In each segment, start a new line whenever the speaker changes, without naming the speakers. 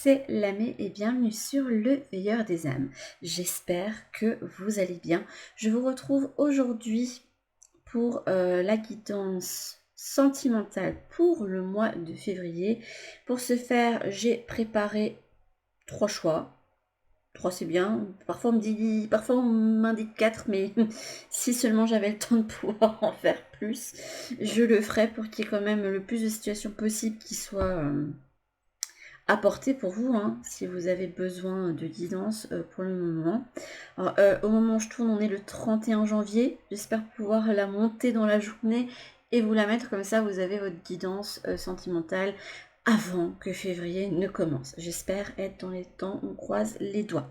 c'est Lamé et bienvenue sur le Veilleur des âmes. J'espère que vous allez bien. Je vous retrouve aujourd'hui pour la guidance sentimentale pour le mois de février. Pour ce faire, j'ai préparé 3 choix. 3 c'est bien, parfois on m'indique 4, mais si seulement j'avais le temps de pouvoir en faire plus, je le ferais pour qu'il y ait quand même le plus de situations possibles qui soient apportées pour vous, hein, si vous avez besoin de guidance pour le moment. Alors, au moment où je tourne, on est le 31 janvier, j'espère pouvoir la monter dans la journée et vous la mettre comme ça, vous avez votre guidance sentimentale avant que février ne commence. J'espère être dans les temps, on croise les doigts.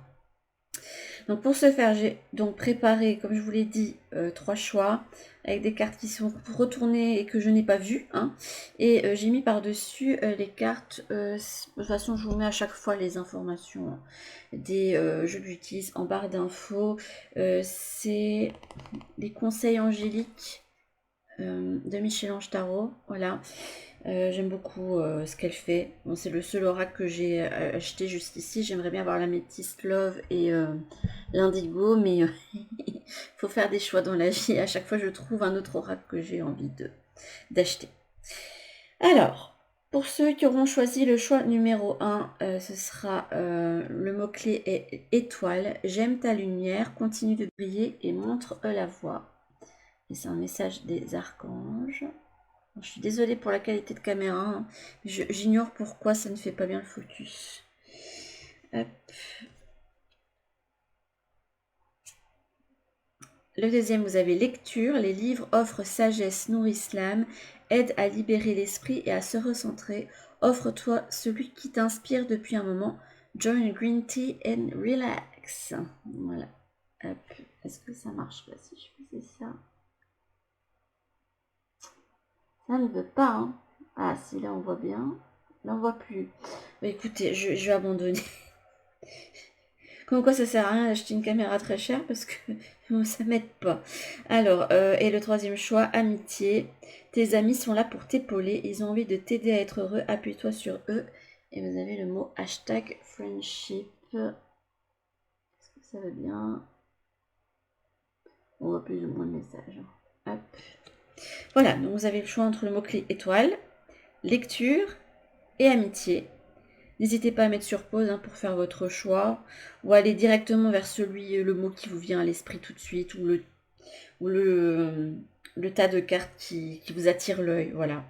Donc pour ce faire, j'ai donc préparé, comme je vous l'ai dit, 3 choix avec des cartes qui sont retournées et que je n'ai pas vues. Hein. Et j'ai mis par-dessus les cartes, de toute façon je vous mets à chaque fois les informations des jeux que j'utilise en barre d'infos. C'est les conseils angéliques de Michel-Ange Tarot, voilà. J'aime beaucoup ce qu'elle fait. Bon, c'est le seul oracle que j'ai acheté juste ici. J'aimerais bien avoir l'améthyste Love et l'indigo, mais il faut faire des choix dans la vie. À chaque fois, je trouve un autre oracle que j'ai envie d'acheter. Alors, pour ceux qui auront choisi le choix numéro 1, ce sera le mot-clé est étoile. J'aime ta lumière, continue de briller et montre la voie. Et c'est un message des archanges. Je suis désolée pour la qualité de caméra, hein. J'ignore pourquoi ça ne fait pas bien le focus. Hop. Le deuxième, vous avez lecture. Les livres offrent sagesse, nourrissent l'âme, aident à libérer l'esprit et à se recentrer. Offre-toi celui qui t'inspire depuis un moment. Join green tea and relax. Voilà. Hop. Est-ce que ça marche pas si je faisais ça? Ça ne veut pas, hein. Ah, si, là, on voit bien. Là, on voit plus. Bah, écoutez, je vais abandonner. Comme quoi, ça sert à rien d'acheter une caméra très chère parce que ça m'aide pas. Alors, et le troisième choix, amitié. Tes amis sont là pour t'épauler. Ils ont envie de t'aider à être heureux. Appuie-toi sur eux. Et vous avez le mot hashtag friendship. Est-ce que ça va bien? On voit plus ou moins le message. Hop. Voilà, donc vous avez le choix entre le mot-clé étoile, lecture et amitié. N'hésitez pas à mettre sur pause pour faire votre choix ou aller directement vers le mot qui vous vient à l'esprit tout de suite ou le tas de cartes qui vous attire l'œil. Voilà.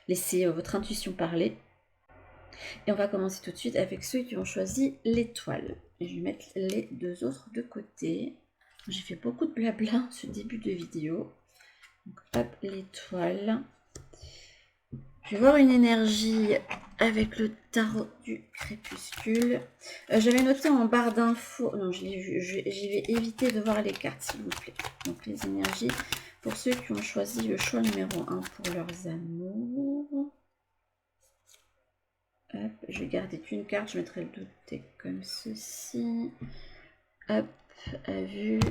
Laissez votre intuition parler. Et on va commencer tout de suite avec ceux qui ont choisi l'étoile. Et je vais mettre les deux autres de côté. J'ai fait beaucoup de blabla ce début de vidéo. Donc, hop, l'étoile. Je vais voir une énergie avec le tarot du crépuscule. J'avais noté en barre d'infos. Non, j'y vais éviter de voir les cartes, s'il vous plaît. Donc, les énergies pour ceux qui ont choisi le choix numéro 1 pour leurs amours. Hop, je vais garder qu'une carte. Je mettrai le 2 deck comme ceci. Hop, à vue.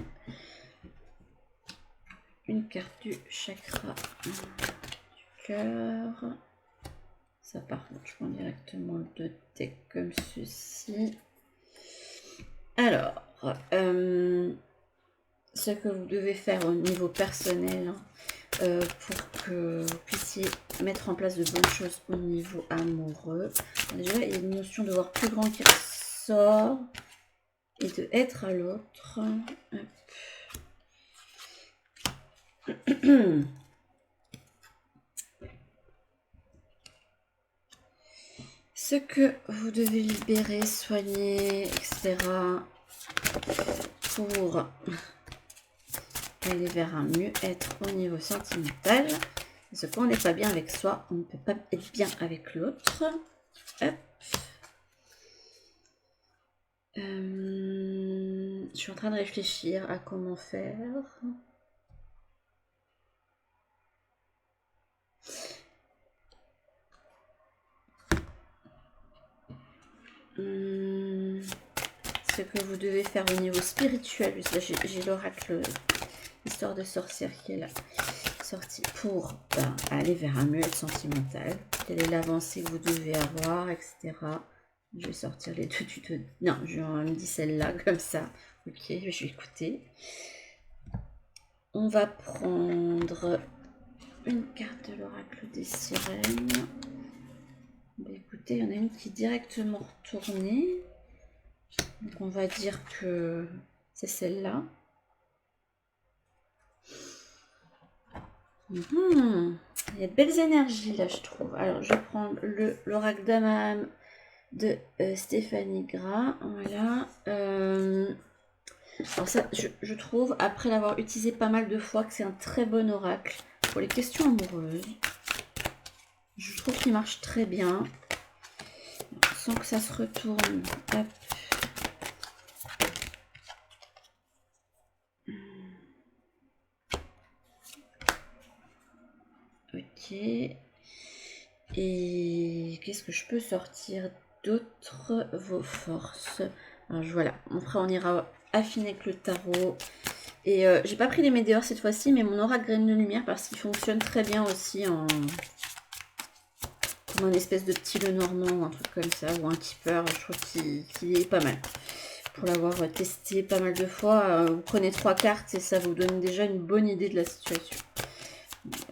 Une carte du chakra du cœur. Ça, par contre, je prends directement le 2 deck comme ceci. Alors, ce que vous devez faire au niveau personnel pour que vous puissiez mettre en place de bonnes choses au niveau amoureux. Alors déjà, il y a une notion de voir plus grand qui ressort et de être à l'autre. Ce que vous devez libérer, soigner, etc. pour aller vers un mieux-être au niveau sentimental. Parce que quand on n'est pas bien avec soi, on ne peut pas être bien avec l'autre. Hop. Je suis en train de réfléchir à comment faire. Ce que vous devez faire au niveau spirituel, j'ai l'oracle Histoire de sorcière qui est là, sortie pour aller vers un mieux-être sentimental. Quelle est l'avancée que vous devez avoir, etc. Je vais sortir les deux du... Non, je me dis celle-là, comme ça. Ok, je vais écouter. On va prendre une carte de l'oracle des sirènes. Bah, écoutez, il y en a une qui est directement retournée. Donc on va dire que c'est celle-là. Il y a de belles énergies là, je trouve. Alors, je vais prendre l'oracle d'Amaham de Stéphanie Gras. Voilà. Alors ça, je trouve, après l'avoir utilisé pas mal de fois, que c'est un très bon oracle pour les questions amoureuses. Je trouve qu'il marche très bien. Sans que ça se retourne. Hop. Ok. Et qu'est-ce que je peux sortir d'autre? Vos forces. Alors, voilà. Après, on ira affiner avec le tarot. Et j'ai pas pris les météores cette fois-ci, mais mon oracle graine de lumière parce qu'il fonctionne très bien aussi en comme un espèce de petit Lenormand ou un truc comme ça, ou un keeper. Je trouve qu'il est pas mal. Pour l'avoir testé pas mal de fois, vous prenez 3 cartes et ça vous donne déjà une bonne idée de la situation.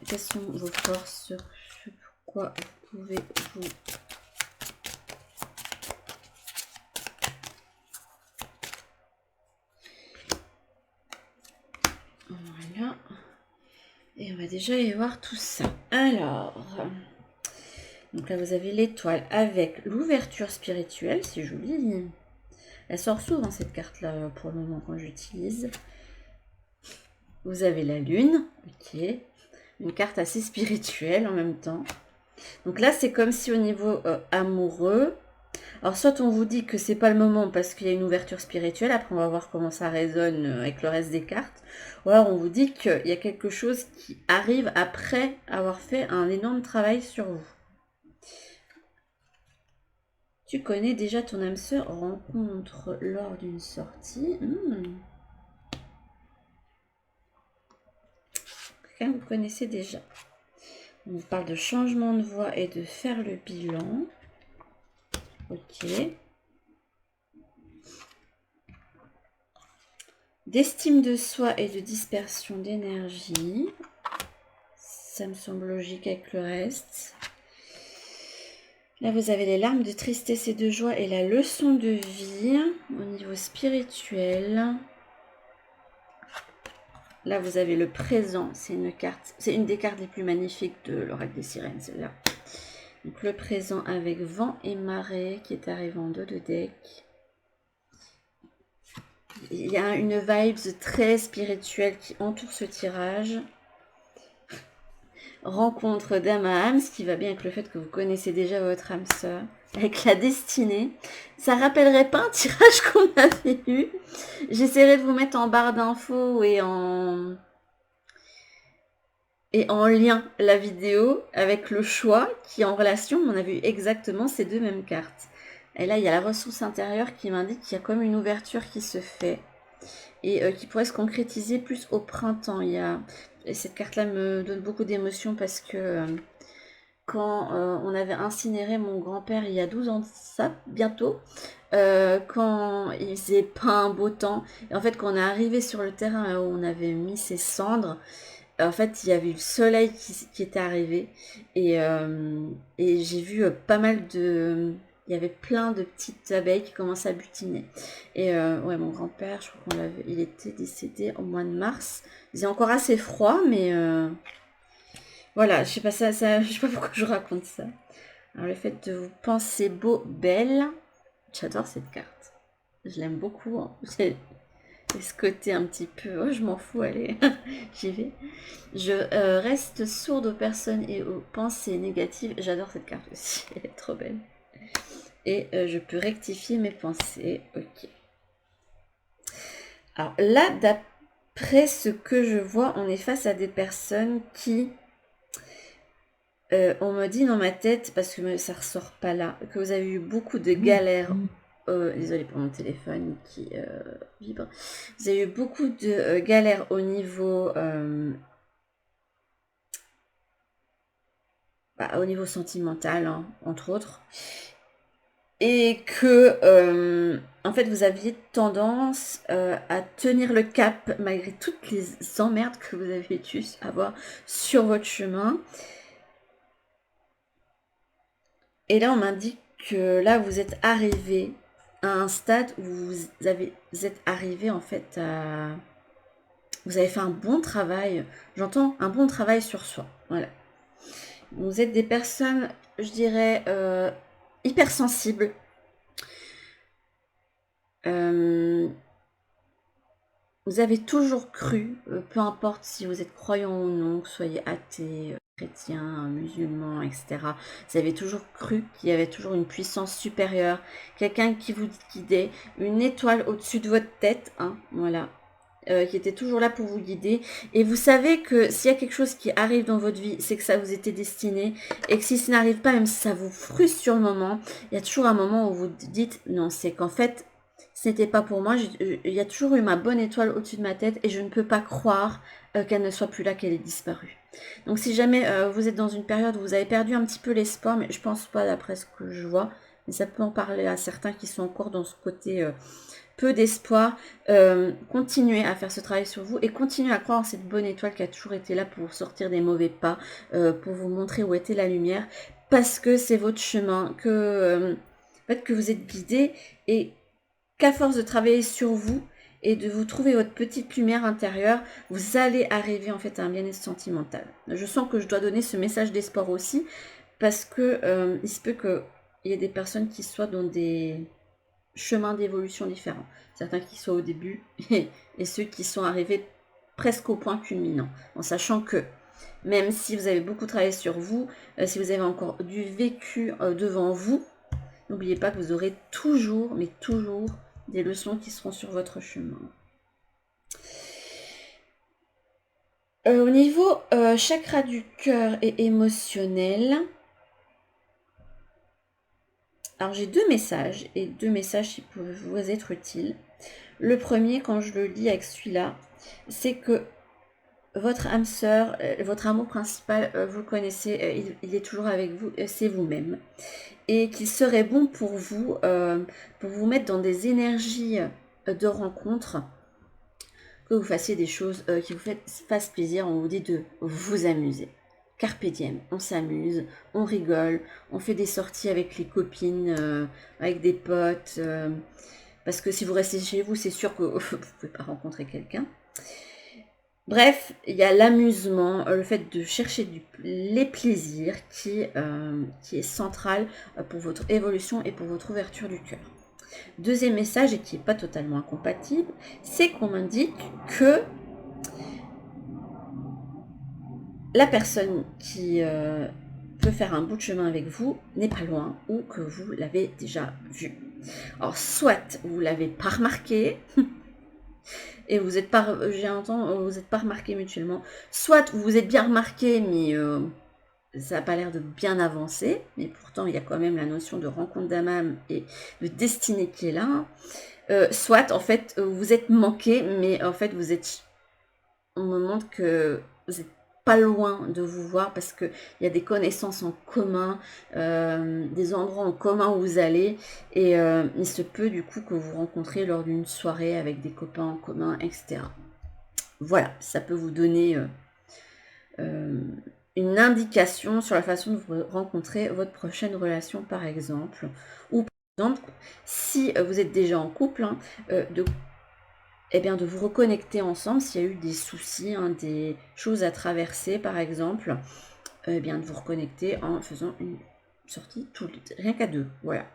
Quelles sont vos forces? Sur ce pourquoi vous pouvez vous... Voilà. Et on va déjà aller voir tout ça. Alors, donc là vous avez l'étoile avec l'ouverture spirituelle, c'est joli. Elle sort souvent cette carte-là pour le moment quand j'utilise. Vous avez la lune, ok. Une carte assez spirituelle en même temps. Donc là c'est comme si au niveau amoureux, alors soit on vous dit que c'est pas le moment parce qu'il y a une ouverture spirituelle, après on va voir comment ça résonne avec le reste des cartes, ou alors on vous dit qu'il y a quelque chose qui arrive après avoir fait un énorme travail sur vous. Tu connais déjà ton âme sœur, rencontre lors d'une sortie. Quelqu'un que vous connaissez déjà. On parle de changement de voie et de faire le bilan. Ok. D'estime de soi et de dispersion d'énergie. Ça me semble logique avec le reste. Là, vous avez les larmes de tristesse et de joie et la leçon de vie au niveau spirituel. Là, vous avez le présent. C'est une carte, c'est une des cartes les plus magnifiques de l'oracle des sirènes, celle-là. Donc, le présent avec vent et marée qui est arrivé en dos de deck. Il y a une vibe très spirituelle qui entoure ce tirage. Rencontre d'âme à âme, ce qui va bien avec le fait que vous connaissez déjà votre âme sœur. Avec la destinée. Ça rappellerait pas un tirage qu'on avait eu. J'essaierai de vous mettre en barre d'infos et en lien la vidéo avec le choix qui est en relation. On a vu exactement ces deux mêmes cartes. Et là, il y a la ressource intérieure qui m'indique qu'il y a comme une ouverture qui se fait. Et qui pourrait se concrétiser plus au printemps. Et cette carte-là me donne beaucoup d'émotions parce que quand on avait incinéré mon grand-père il y a 12 ans de ça, bientôt, quand il faisait pas un beau temps, et en fait quand on est arrivé sur le terrain où on avait mis ses cendres, en fait il y avait le soleil qui était arrivé, et j'ai vu pas mal de... Il y avait plein de petites abeilles qui commençaient à butiner. Et ouais, mon grand-père, je crois qu'on l'avait, il était décédé au mois de mars. Il faisait encore assez froid, mais voilà, je sais pas je sais pas pourquoi je raconte ça. Alors le fait de vous penser beau, belle, j'adore cette carte. Je l'aime beaucoup. Hein. J'ai ce côté un petit peu, oh, je m'en fous, allez, j'y vais. Je reste sourde aux personnes et aux pensées négatives. J'adore cette carte aussi, elle est trop belle. Et je peux rectifier mes pensées. Ok. Alors là, d'après ce que je vois, on est face à des personnes qui... on me dit dans ma tête, parce que ça ressort pas là, que vous avez eu beaucoup de galères. Désolée pour mon téléphone qui vibre. Vous avez eu beaucoup de galères au niveau au niveau sentimental, hein, entre autres. et que en fait vous aviez tendance à tenir le cap malgré toutes les emmerdes que vous avez dû avoir sur votre chemin. Et là on m'indique que là vous êtes arrivé à un stade où vous êtes arrivé en fait à... Vous avez fait un bon travail, j'entends un bon travail sur soi, voilà. Vous êtes des personnes, je dirais, hypersensibles. Euh, Vous avez toujours cru, peu importe si vous êtes croyant ou non, que vous soyez athée, chrétien, musulman, etc. Vous avez toujours cru qu'il y avait toujours une puissance supérieure, quelqu'un qui vous guidait, une étoile au-dessus de votre tête, hein, voilà, qui était toujours là pour vous guider. Et vous savez que s'il y a quelque chose qui arrive dans votre vie, c'est que ça vous était destiné. Et que si ça n'arrive pas, même si ça vous frustre sur le moment, il y a toujours un moment où vous dites, non, c'est qu'en fait, ce n'était pas pour moi. Il y a toujours eu ma bonne étoile au-dessus de ma tête et je ne peux pas croire qu'elle ne soit plus là, qu'elle ait disparu. Donc si jamais vous êtes dans une période où vous avez perdu un petit peu l'espoir, mais je pense pas d'après ce que je vois, mais ça peut en parler à certains qui sont encore dans ce côté peu d'espoir, continuez à faire ce travail sur vous et continuez à croire en cette bonne étoile qui a toujours été là pour vous sortir des mauvais pas, pour vous montrer où était la lumière, parce que c'est votre chemin, en fait, que vous êtes guidé et qu'à force de travailler sur vous et de vous trouver votre petite lumière intérieure, vous allez arriver en fait à un bien-être sentimental. Je sens que je dois donner ce message d'espoir aussi, parce que il se peut qu'il y ait des personnes qui soient dans des chemins d'évolution différents. Certains qui soient au début et ceux qui sont arrivés presque au point culminant, en sachant que même si vous avez beaucoup travaillé sur vous, si vous avez encore du vécu devant vous, n'oubliez pas que vous aurez toujours, mais toujours, des leçons qui seront sur votre chemin. Au niveau chakra du cœur et émotionnel, alors j'ai deux messages, et deux messages qui peuvent vous être utiles. Le premier, quand je le lis avec celui-là, c'est que votre âme sœur, votre amour principal, vous le connaissez, il est toujours avec vous, c'est vous-même. Et qu'il serait bon pour vous mettre dans des énergies de rencontre, que vous fassiez des choses qui vous fassent plaisir. On vous dit de vous amuser. Carpe diem, on s'amuse, on rigole, on fait des sorties avec les copines, avec des potes. Parce que si vous restez chez vous, c'est sûr que vous ne pouvez pas rencontrer quelqu'un. Bref, il y a l'amusement, le fait de chercher les plaisirs qui est central pour votre évolution et pour votre ouverture du cœur. Deuxième message, et qui n'est pas totalement incompatible, c'est qu'on m'indique que la personne qui peut faire un bout de chemin avec vous n'est pas loin ou que vous l'avez déjà vu. Alors, soit vous ne l'avez pas remarqué, et vous n'êtes pas, vous n'êtes pas remarqué mutuellement, soit vous vous êtes bien remarqué, mais ça n'a pas l'air de bien avancer, mais pourtant il y a quand même la notion de rencontre d'âme à âme et de destinée qui est là. Soit en fait vous êtes manqué, mais en fait on me montre que vous n'êtes pas loin de vous voir parce qu'il y a des connaissances en commun, des endroits en commun où vous allez, et il se peut du coup que vous rencontrez lors d'une soirée avec des copains en commun, etc. Voilà, ça peut vous donner une indication sur la façon de vous rencontrer votre prochaine relation, par exemple. Ou par exemple, si vous êtes déjà en couple, hein, de vous reconnecter ensemble s'il y a eu des soucis, hein, des choses à traverser, par exemple, de vous reconnecter en faisant une sortie rien qu'à deux. Voilà.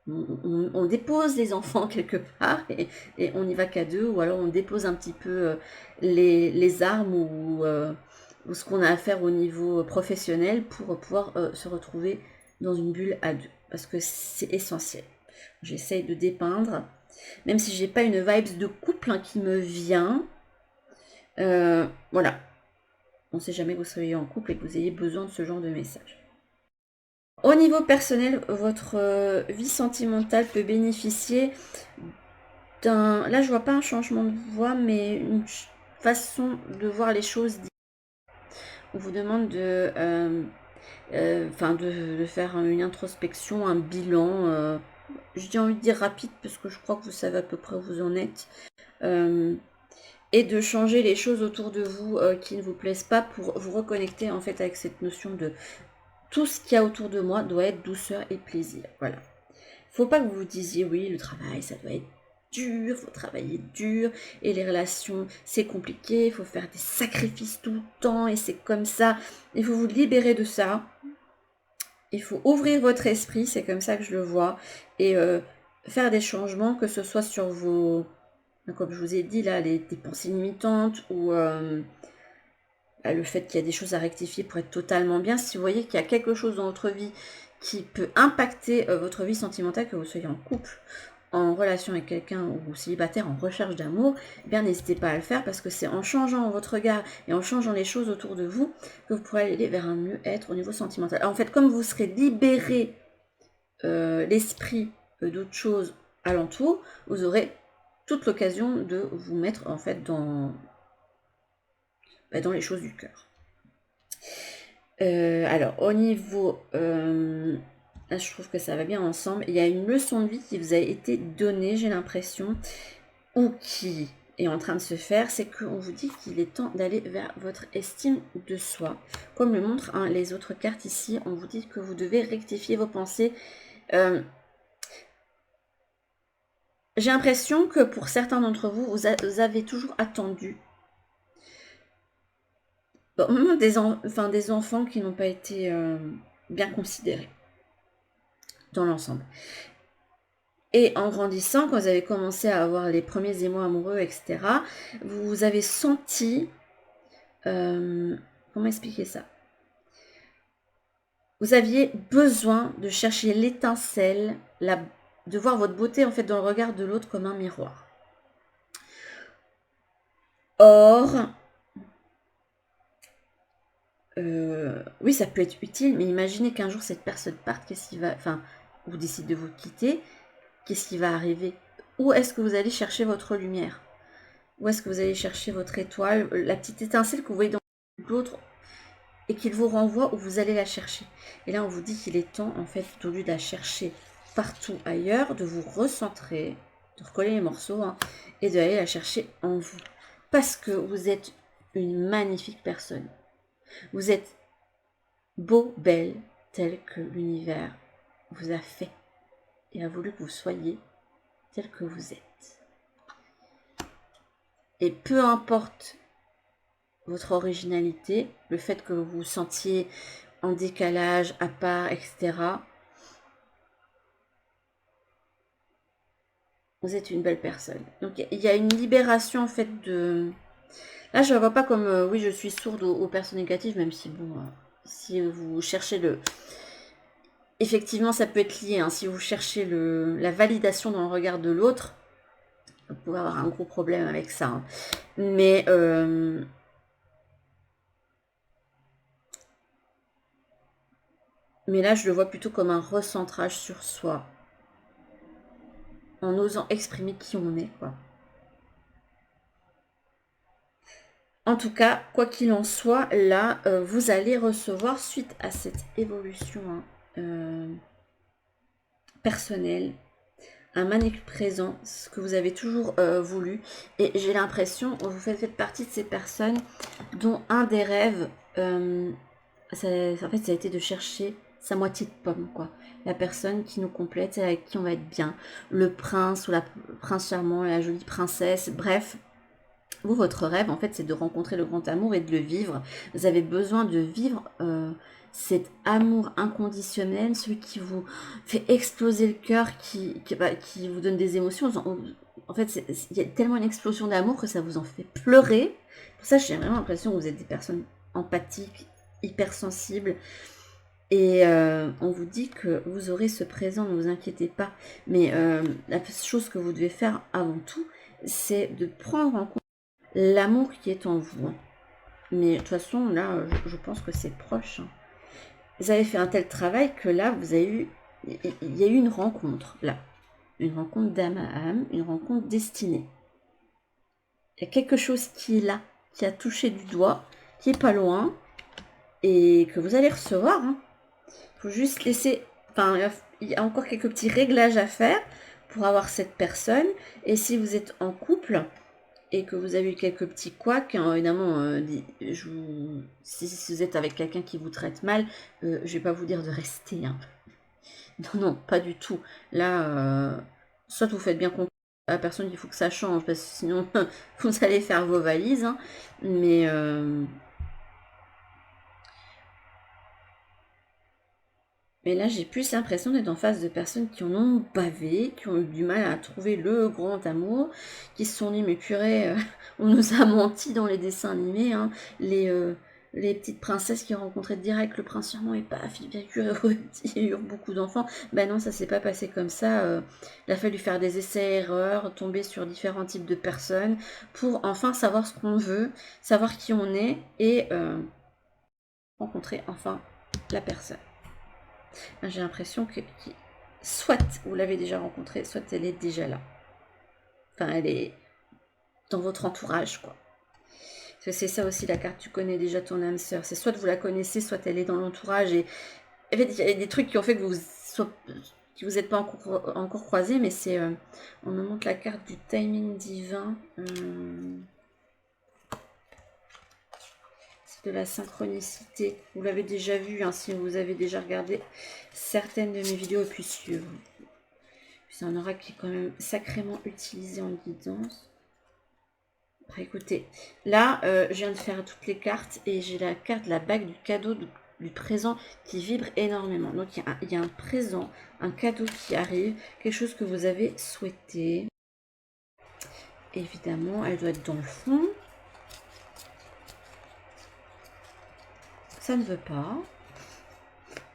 On dépose les enfants quelque part et on n'y va qu'à deux, ou alors on dépose un petit peu les armes ou ce qu'on a à faire au niveau professionnel pour pouvoir se retrouver dans une bulle à deux, parce que c'est essentiel. J'essaye de dépeindre, même si j'ai pas une vibes de couple qui me vient. Voilà. On ne sait jamais que vous soyez en couple et que vous ayez besoin de ce genre de message. Au niveau personnel, votre vie sentimentale peut bénéficier d'un... Là, je vois pas un changement de voix, mais une façon de voir les choses. On vous demande de Enfin, de faire une introspection, un bilan, j'ai envie de dire rapide, parce que je crois que vous savez à peu près où vous en êtes. Et de changer les choses autour de vous qui ne vous plaisent pas pour vous reconnecter en fait avec cette notion de tout ce qu'il y a autour de moi doit être douceur et plaisir. Voilà. Faut pas que vous vous disiez oui, le travail, ça doit être dur, faut travailler dur, et les relations, c'est compliqué, il faut faire des sacrifices tout le temps, et c'est comme ça. Il faut vous libérer de ça. Il faut ouvrir votre esprit, c'est comme ça que je le vois, et faire des changements, que ce soit sur vos, comme je vous ai dit là, des pensées limitantes, ou le fait qu'il y a des choses à rectifier pour être totalement bien. Si vous voyez qu'il y a quelque chose dans votre vie qui peut impacter votre vie sentimentale, que vous soyez en couple, en relation avec quelqu'un ou célibataire en recherche d'amour, eh bien n'hésitez pas à le faire, parce que c'est en changeant votre regard et en changeant les choses autour de vous que vous pourrez aller vers un mieux-être au niveau sentimental. Alors, en fait, comme vous serez libéré l'esprit d'autres choses alentour, vous aurez toute l'occasion de vous mettre en fait dans les choses du cœur. Alors, au niveau... là, je trouve que ça va bien ensemble. Il y a une leçon de vie qui vous a été donnée, j'ai l'impression, ou qui est en train de se faire, c'est qu'on vous dit qu'il est temps d'aller vers votre estime de soi. Comme le montrent les autres cartes ici, on vous dit que vous devez rectifier vos pensées. J'ai l'impression que pour certains d'entre vous, vous avez toujours attendu des enfants qui n'ont pas été bien considérés dans l'ensemble. Et en grandissant, quand vous avez commencé à avoir les premiers émois amoureux, etc., vous avez senti... comment expliquer ça? Vous aviez besoin de chercher l'étincelle, de voir votre beauté en fait dans le regard de l'autre comme un miroir. Or, oui, ça peut être utile, mais imaginez qu'un jour cette personne parte, qu'est-ce qui va... Enfin, ou décide de vous quitter, qu'est-ce qui va arriver? Où est-ce que vous allez chercher votre lumière? Où est-ce que vous allez chercher votre étoile, la petite étincelle que vous voyez dans l'autre et qu'il vous renvoie où vous allez la chercher? Et là, on vous dit qu'il est temps, en fait, au lieu de la chercher partout ailleurs, de vous recentrer, de recoller les morceaux et d'aller la chercher en vous. Parce que vous êtes une magnifique personne. Vous êtes beau, belle, tel que l'univers vous a fait et a voulu que vous soyez tel que vous êtes. Et peu importe votre originalité, le fait que vous vous sentiez en décalage, à part, etc., vous êtes une belle personne. Donc il y a une libération en fait de... Là, je ne vois pas comme, oui, je suis sourde aux personnes négatives, même si, bon, si vous cherchez le... Effectivement, ça peut être lié. Si vous cherchez la validation dans le regard de l'autre, vous pouvez avoir un gros problème avec ça. Mais là, je le vois plutôt comme un recentrage sur soi, en osant exprimer qui on est, quoi. En tout cas, quoi qu'il en soit, là, vous allez recevoir, suite à cette évolution personnelle, un magnifique présent, ce que vous avez toujours voulu. Et j'ai l'impression, vous faites partie de ces personnes dont un des rêves, en fait, ça a été de chercher sa moitié de pomme, quoi. La personne qui nous complète, avec qui on va être bien. Le prince ou la prince charmant, la jolie princesse, bref. Vous, votre rêve, en fait, c'est de rencontrer le grand amour et de le vivre. Vous avez besoin de vivre cet amour inconditionnel, celui qui vous fait exploser le cœur, qui vous donne des émotions. En fait, il y a tellement une explosion d'amour que ça vous en fait pleurer. Pour ça, j'ai vraiment l'impression que vous êtes des personnes empathiques, hypersensibles. Et on vous dit que vous aurez ce présent, ne vous inquiétez pas. Mais la chose que vous devez faire avant tout, c'est de prendre en compte l'amour qui est en vous. Mais de toute façon, là, je pense que c'est proche. Vous avez fait un tel travail que là, il y a eu une rencontre, là. Une rencontre d'âme à âme, une rencontre destinée. Il y a quelque chose qui est là, qui a touché du doigt, qui est pas loin. et que vous allez recevoir. Il faut juste laisser... Enfin, il y a encore quelques petits réglages à faire pour avoir cette personne. Et si vous êtes en couple et que vous avez eu quelques petits couacs, évidemment, si vous êtes avec quelqu'un qui vous traite mal, je vais pas vous dire de rester. Non, non, pas du tout. Là, soit vous faites bien comprendre à la personne qu'il faut que ça change, parce que sinon, vous allez faire vos valises. Mais là, j'ai plus l'impression d'être en face de personnes qui en ont bavé, qui ont eu du mal à trouver le grand amour, qui se sont dit, mais purée, on nous a menti dans les dessins animés, les petites princesses qui rencontraient direct le prince charmant et paf, il y a eu beaucoup d'enfants. Ben non, ça s'est pas passé comme ça. Il a fallu faire des essais-erreurs, tomber sur différents types de personnes pour enfin savoir ce qu'on veut, savoir qui on est et rencontrer enfin la personne. J'ai l'impression que soit vous l'avez déjà rencontrée, soit elle est déjà là. Enfin, elle est dans votre entourage, quoi. C'est ça aussi la carte, tu connais déjà ton âme sœur. C'est soit vous la connaissez, soit elle est dans l'entourage. Et en fait, il y a des trucs qui ont fait que vous n'êtes pas encore croisés, mais c'est... on me montre la carte du timing divin. De la synchronicité. Vous l'avez déjà vu, si vous avez déjà regardé certaines de mes vidéos, et puis c'est un oracle qui est quand même sacrément utilisé en guidance. Après, écoutez, là, je viens de faire toutes les cartes et j'ai la carte de la bague du cadeau du présent qui vibre énormément. Donc, il y a un présent, un cadeau qui arrive, quelque chose que vous avez souhaité. Évidemment, elle doit être dans le fond. Ça ne veut pas.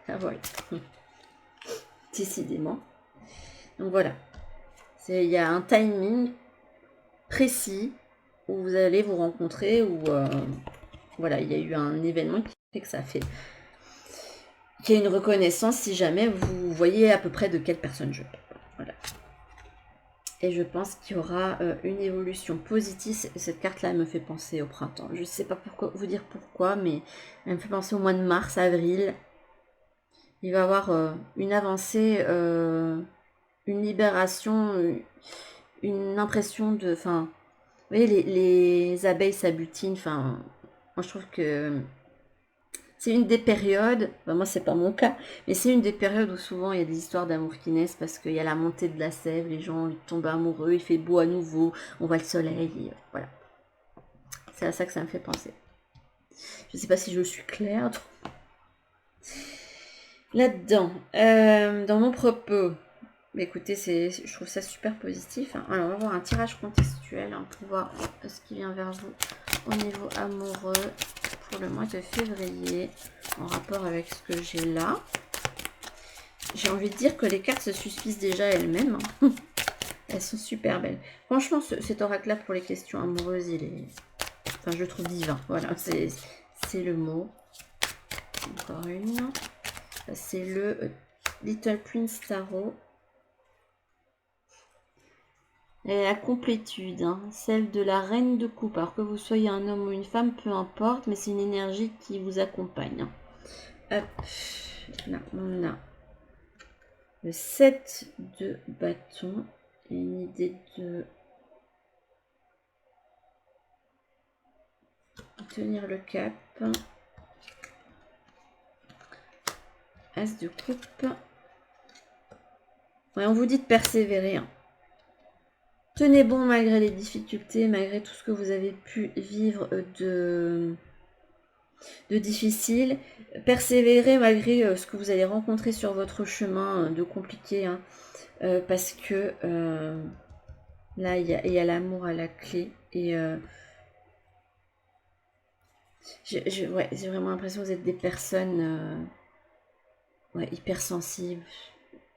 Ah voilà. Décidément. Donc voilà. Il y a un timing précis où vous allez vous rencontrer, où voilà, il y a eu un événement qui fait que ça fait qu'il y a une reconnaissance si jamais vous voyez à peu près de quelle personne je parle. Voilà. Et je pense qu'il y aura une évolution positive. Cette carte-là me fait penser au printemps. Je ne sais pas vous dire pourquoi, mais elle me fait penser au mois de mars, avril. Il va y avoir une avancée, une libération, une impression de... Enfin, vous voyez, les abeilles s'abutinent. Enfin, moi, je trouve que c'est une des périodes, ben moi c'est pas mon cas, mais c'est une des périodes où souvent il y a des histoires d'amour qui naissent parce qu'il y a la montée de la sève, les gens tombent amoureux, il fait beau à nouveau, on voit le soleil, et voilà. C'est à ça que ça me fait penser. Je sais pas si je suis claire. Là-dedans, dans mon propos, mais écoutez, je trouve ça super positif. Alors, on va voir un tirage contextuel pour voir ce qui vient vers vous au niveau amoureux pour le mois de février, en rapport avec ce que j'ai là. J'ai envie de dire que les cartes se suffisent déjà elles-mêmes. Elles sont super belles. Franchement, cet oracle-là pour les questions amoureuses, il est... Enfin, je le trouve divin. Voilà, c'est le mot. Encore une. C'est le Little Prince Tarot. Et la complétude, celle de la reine de coupe. Alors que vous soyez un homme ou une femme, peu importe, mais c'est une énergie qui vous accompagne. Hop, là on a le 7 de bâton et une idée de tenir le cap. As de coupe. Ouais, on vous dit de persévérer. Tenez bon malgré les difficultés, malgré tout ce que vous avez pu vivre de difficile. Persévérez malgré ce que vous allez rencontrer sur votre chemin de compliqué. Parce que là, il y a l'amour à la clé. Et j'ai vraiment l'impression que vous êtes des personnes hypersensibles.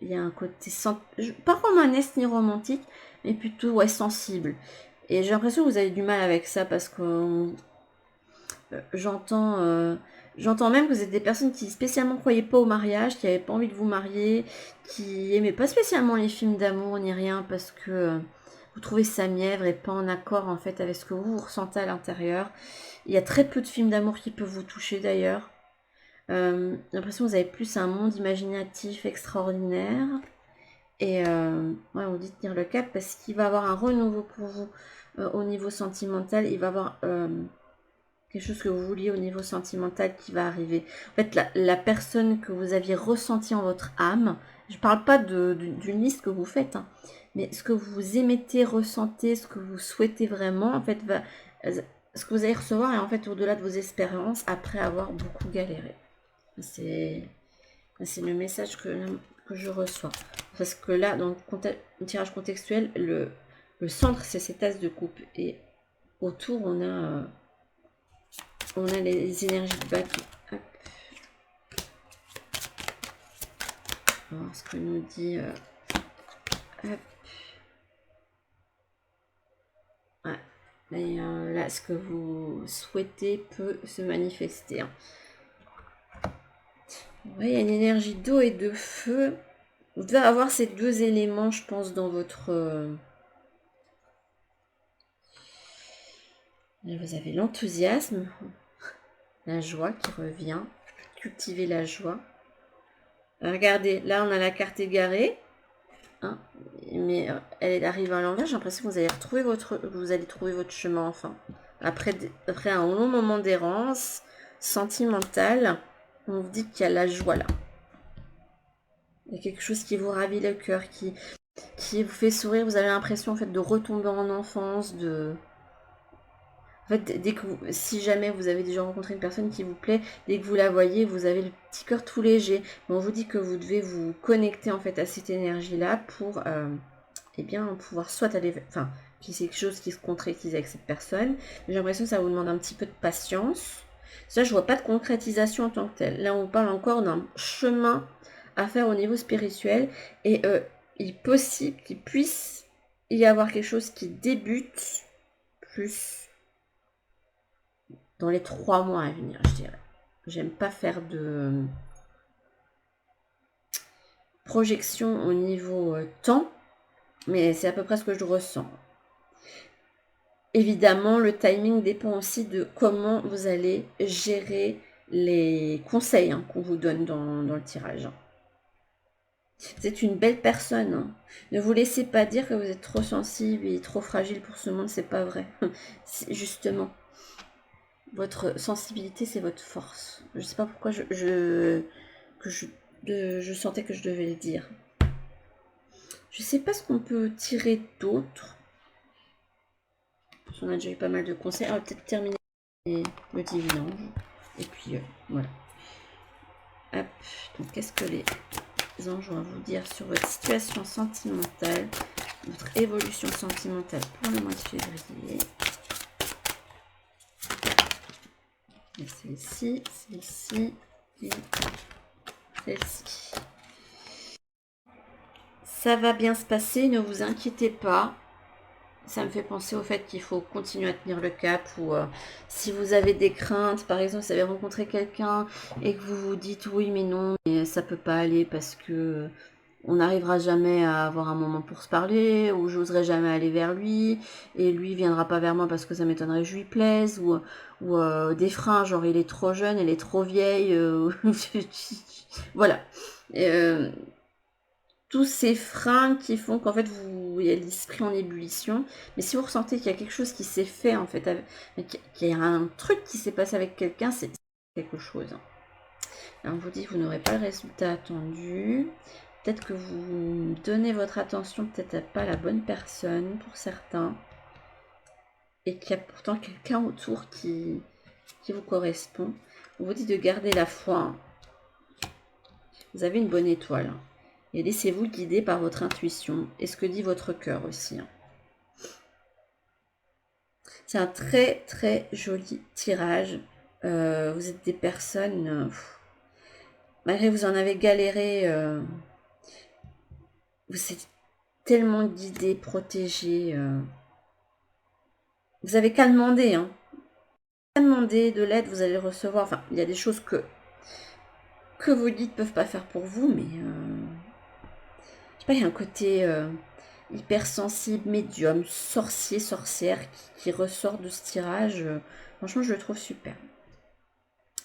Il y a un côté, pas romanesque ni romantique, mais plutôt sensible. Et j'ai l'impression que vous avez du mal avec ça parce que j'entends même que vous êtes des personnes qui spécialement croyaient pas au mariage, qui n'avaient pas envie de vous marier, qui aimaient pas spécialement les films d'amour ni rien parce que vous trouvez ça mièvre et pas en accord en fait avec ce que vous ressentez à l'intérieur. Il y a très peu de films d'amour qui peuvent vous toucher d'ailleurs. J'ai l'impression que vous avez plus un monde imaginatif extraordinaire. Et ouais, on dit tenir le cap parce qu'il va y avoir un renouveau pour vous au niveau sentimental. Il va y avoir quelque chose que vous vouliez au niveau sentimental qui va arriver. En fait, la personne que vous aviez ressentie en votre âme, je ne parle pas d'une liste que vous faites, hein, mais ce que vous émettez, ressentez, ce que vous souhaitez vraiment, en fait, ce que vous allez recevoir est en fait au-delà de vos espérances après avoir beaucoup galéré. C'est le message que je reçois. Parce que là, dans le tirage contextuel, le centre, c'est cette as de coupe. Et autour, on a les énergies de bateau. Hop. On va voir ce que nous dit. Hop. Ouais. Et là, ce que vous souhaitez peut se manifester. Hein. Ouais, il y a une énergie d'eau et de feu. Vous devez avoir ces deux éléments, je pense, dans votre... Là, vous avez l'enthousiasme, la joie qui revient. Cultiver la joie. Regardez, là, on a la carte égarée. Hein, mais elle arrive à l'envers. J'ai l'impression que vous allez trouver votre chemin enfin. Après un long moment d'errance sentimentale, on vous dit qu'il y a la joie là. Il y a quelque chose qui vous ravit le cœur, qui vous fait sourire. Vous avez l'impression en fait de retomber en enfance, En fait, si jamais vous avez déjà rencontré une personne qui vous plaît, dès que vous la voyez, vous avez le petit cœur tout léger. Mais on vous dit que vous devez vous connecter en fait à cette énergie-là pour eh bien, pouvoir soit aller... Enfin, qu'il y ait quelque chose qui se concrétise avec cette personne. J'ai l'impression que ça vous demande un petit peu de patience. Ça, je vois pas de concrétisation en tant que telle. Là, on parle encore d'un chemin à faire au niveau spirituel. Et il est possible qu'il puisse y avoir quelque chose qui débute plus dans les 3 mois à venir, je dirais. J'aime pas faire de projection au niveau temps, mais c'est à peu près ce que je ressens. Évidemment, le timing dépend aussi de comment vous allez gérer les conseils qu'on vous donne dans le tirage. Vous êtes une belle personne. Hein. Ne vous laissez pas dire que vous êtes trop sensible et trop fragile pour ce monde, c'est pas vrai. Justement, votre sensibilité, c'est votre force. Je sais pas pourquoi je sentais que je devais le dire. Je sais pas ce qu'on peut tirer d'autre. On a déjà eu pas mal de conseils. On va peut-être terminer le dividende. Et puis voilà. Hop. Donc qu'est-ce que les anges vont vous dire sur votre situation sentimentale, votre évolution sentimentale pour le mois de février. Celle-ci, celle-ci et celle-ci. Ça va bien se passer, ne vous inquiétez pas. Ça me fait penser au fait qu'il faut continuer à tenir le cap ou si vous avez des craintes, par exemple, si vous avez rencontré quelqu'un et que vous vous dites oui mais non, mais ça peut pas aller parce que on n'arrivera jamais à avoir un moment pour se parler ou j'oserai jamais aller vers lui et lui viendra pas vers moi parce que ça m'étonnerait que je lui plaise ou des freins genre il est trop jeune, elle est trop vieille, voilà. Tous ces freins qui font qu'en fait il y a l'esprit en ébullition, mais si vous ressentez qu'il y a quelque chose qui s'est fait en fait, qu'il y a un truc qui s'est passé avec quelqu'un, c'est quelque chose. Alors on vous dit que vous n'aurez pas le résultat attendu, peut-être que vous donnez votre attention peut-être pas à la bonne personne pour certains, et qu'il y a pourtant quelqu'un autour qui vous correspond. On vous dit de garder la foi. Vous avez une bonne étoile. Et laissez-vous guider par votre intuition et ce que dit votre cœur aussi. C'est un très très joli tirage. Vous êtes des personnes, malgré que vous en avez galéré, vous êtes tellement guidés, protégés. Vous avez qu'à demander. Qu'à demander de l'aide, vous allez recevoir. Enfin, il y a des choses que vos guides ne peuvent pas faire pour vous, mais je sais pas, il y a un côté hypersensible, médium, sorcier, sorcière qui ressort de ce tirage. Franchement, je le trouve super.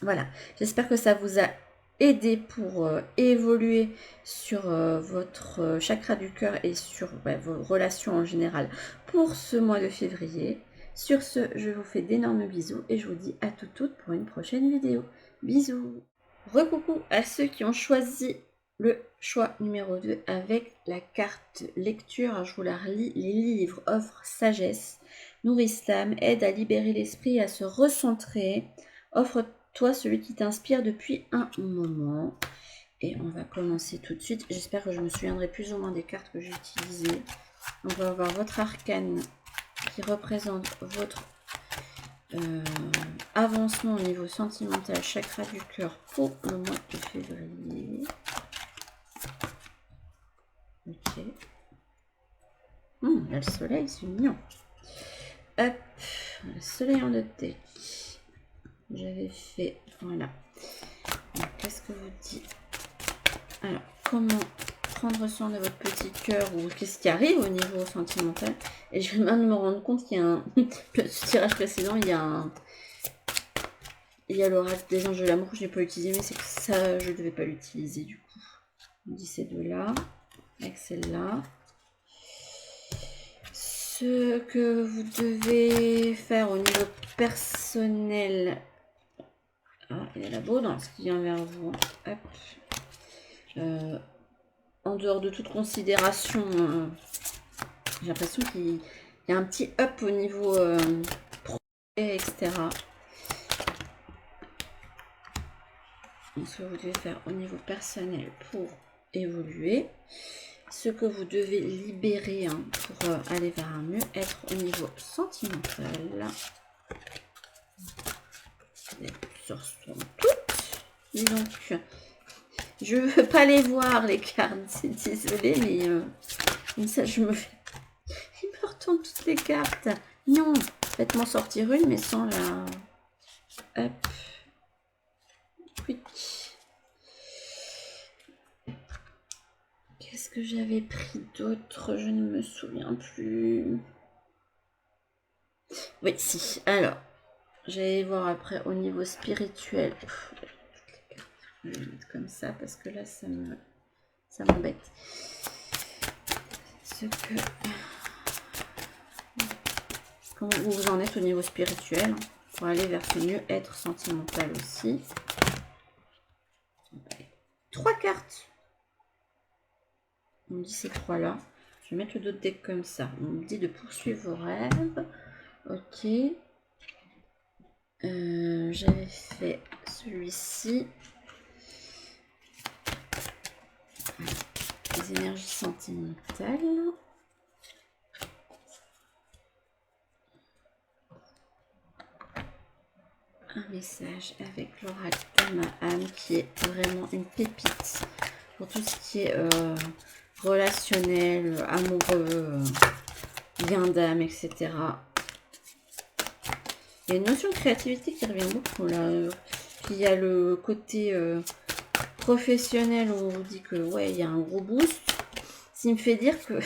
Voilà, j'espère que ça vous a aidé pour évoluer sur votre chakra du cœur et sur vos relations en général pour ce mois de février. Sur ce, je vous fais d'énormes bisous et je vous dis à toutes pour une prochaine vidéo. Bisous. Recoucou à ceux qui ont choisi le choix numéro 2 avec la carte lecture. Alors, je vous la relis. Les livres offrent sagesse, nourrissent l'âme, aident à libérer l'esprit et à se recentrer. Offre-toi celui qui t'inspire depuis un moment. Et on va commencer tout de suite. J'espère que je me souviendrai plus ou moins des cartes que j'ai utilisées. On va avoir votre arcane qui représente votre avancement au niveau sentimental, chakra du cœur pour le mois de février. Ok. Là, le soleil, c'est mignon. Hop, le soleil en deux deck. J'avais fait, voilà. Qu'est-ce que vous dites? Alors, comment prendre soin de votre petit cœur ou qu'est-ce qui arrive au niveau sentimental? Et je viens de me rendre compte qu'il y a un... le tirage précédent, il y a l'oracle des anges de l'amour que je n'ai pas utilisé, mais c'est que ça, je ne devais pas l'utiliser du coup. On dit ces deux-là, avec celle-là. Ce que vous devez faire au niveau personnel. Ah, il y a l'abondance qui vient vers vous. Hop. En dehors de toute considération, j'ai l'impression qu'il y a un petit up au niveau projet, etc. Ce que vous devez faire au niveau personnel pour évoluer. Ce que vous devez libérer pour aller vers un mieux-être au niveau sentimental. Les lectures sont toutes. Dis donc, je ne veux pas les voir les cartes, c'est désolé, mais comme ça je me fais... Il me retourne toutes les cartes. Non, faites-moi sortir une, mais sans la... Hop. Oui. Qu'est-ce que j'avais pris d'autre? Je ne me souviens plus. Oui, si. Alors, j'allais voir après au niveau spirituel. Je vais le mettre comme ça parce que là, ça m'embête. Ce que... Comment vous en êtes au niveau spirituel pour aller vers ce mieux-être sentimental aussi. 3 cartes. On me dit ces 3-là. Je vais mettre le d'autres deck comme ça. On me dit de poursuivre vos rêves. Ok. J'avais fait celui-ci. Les énergies sentimentales. Un message avec l'oracle Tamahan qui est vraiment une pépite pour tout ce qui est relationnel, amoureux, lien d'âme, etc. Il y a une notion de créativité qui revient beaucoup là. Puis il y a le côté professionnel où on vous dit que ouais, il y a un gros boost. Ce qui me fait dire que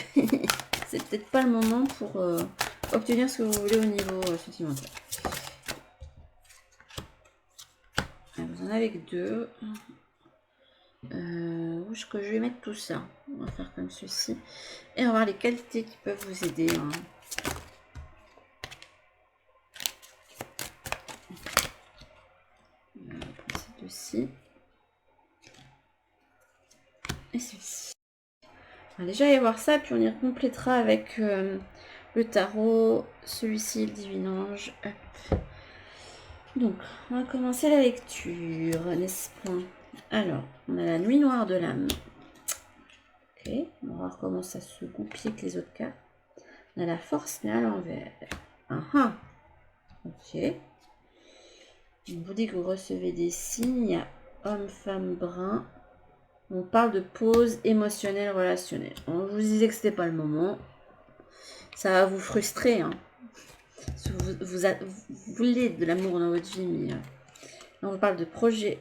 c'est peut-être pas le moment pour obtenir ce que vous voulez au niveau sentimental. Vous en avez que 2. Où est-ce que je vais mettre tout ça? On va faire comme ceci. Et on va voir les qualités qui peuvent vous aider. On va prendre ces deux-ci. Et ceci. On va déjà aller voir ça, puis on y complétera avec le tarot, celui-ci, le divin ange. Hop. Donc, on va commencer la lecture, n'est-ce pas? Alors, on a la nuit noire de l'âme. Ok, on va voir comment ça se goupille avec les autres cartes. On a la force, mais à l'envers. Ah, ok. On vous dit que vous recevez des signes. Il y a homme, femme, brun. On parle de pause émotionnelle, relationnelle. On vous disait que c'était pas le moment. Ça va vous frustrer. Hein. Vous voulez de l'amour dans votre vie, mais on parle de projet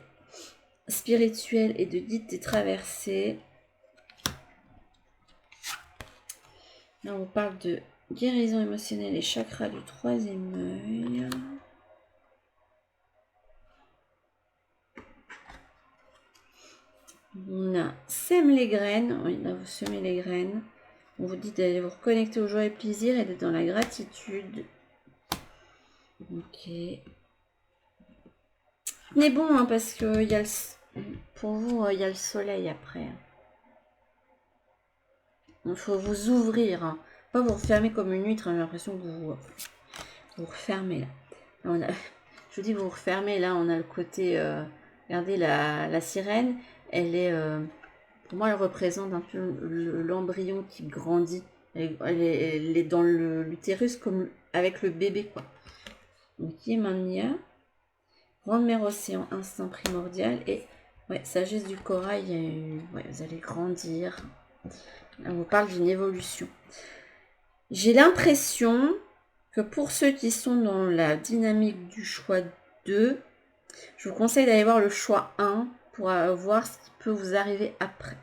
spirituel et de guide des traversées. Là, on parle de guérison émotionnelle et chakra du troisième œil. On a sème les graines. Oui, là, vous semez les graines. On vous dit d'aller vous reconnecter aux joies et plaisirs et d'être dans la gratitude. Ok. Mais bon, hein, parce que y a pour vous, il y a le soleil après. Il faut vous ouvrir. Hein. Pas vous refermer comme une huître. Hein, j'ai l'impression que vous refermez là. On a, je vous dis, vous refermez là. On a le côté. Regardez la sirène. Elle est. Pour moi, elle représente un peu l'embryon qui grandit. Elle est dans l'utérus comme avec le bébé, quoi. Donc, Yemania, grande mère océan, instinct primordial. Et ouais, sagesse du corail, ouais, vous allez grandir. On vous parle d'une évolution. J'ai l'impression que pour ceux qui sont dans la dynamique du choix 2, je vous conseille d'aller voir le choix 1 pour voir ce qui peut vous arriver après.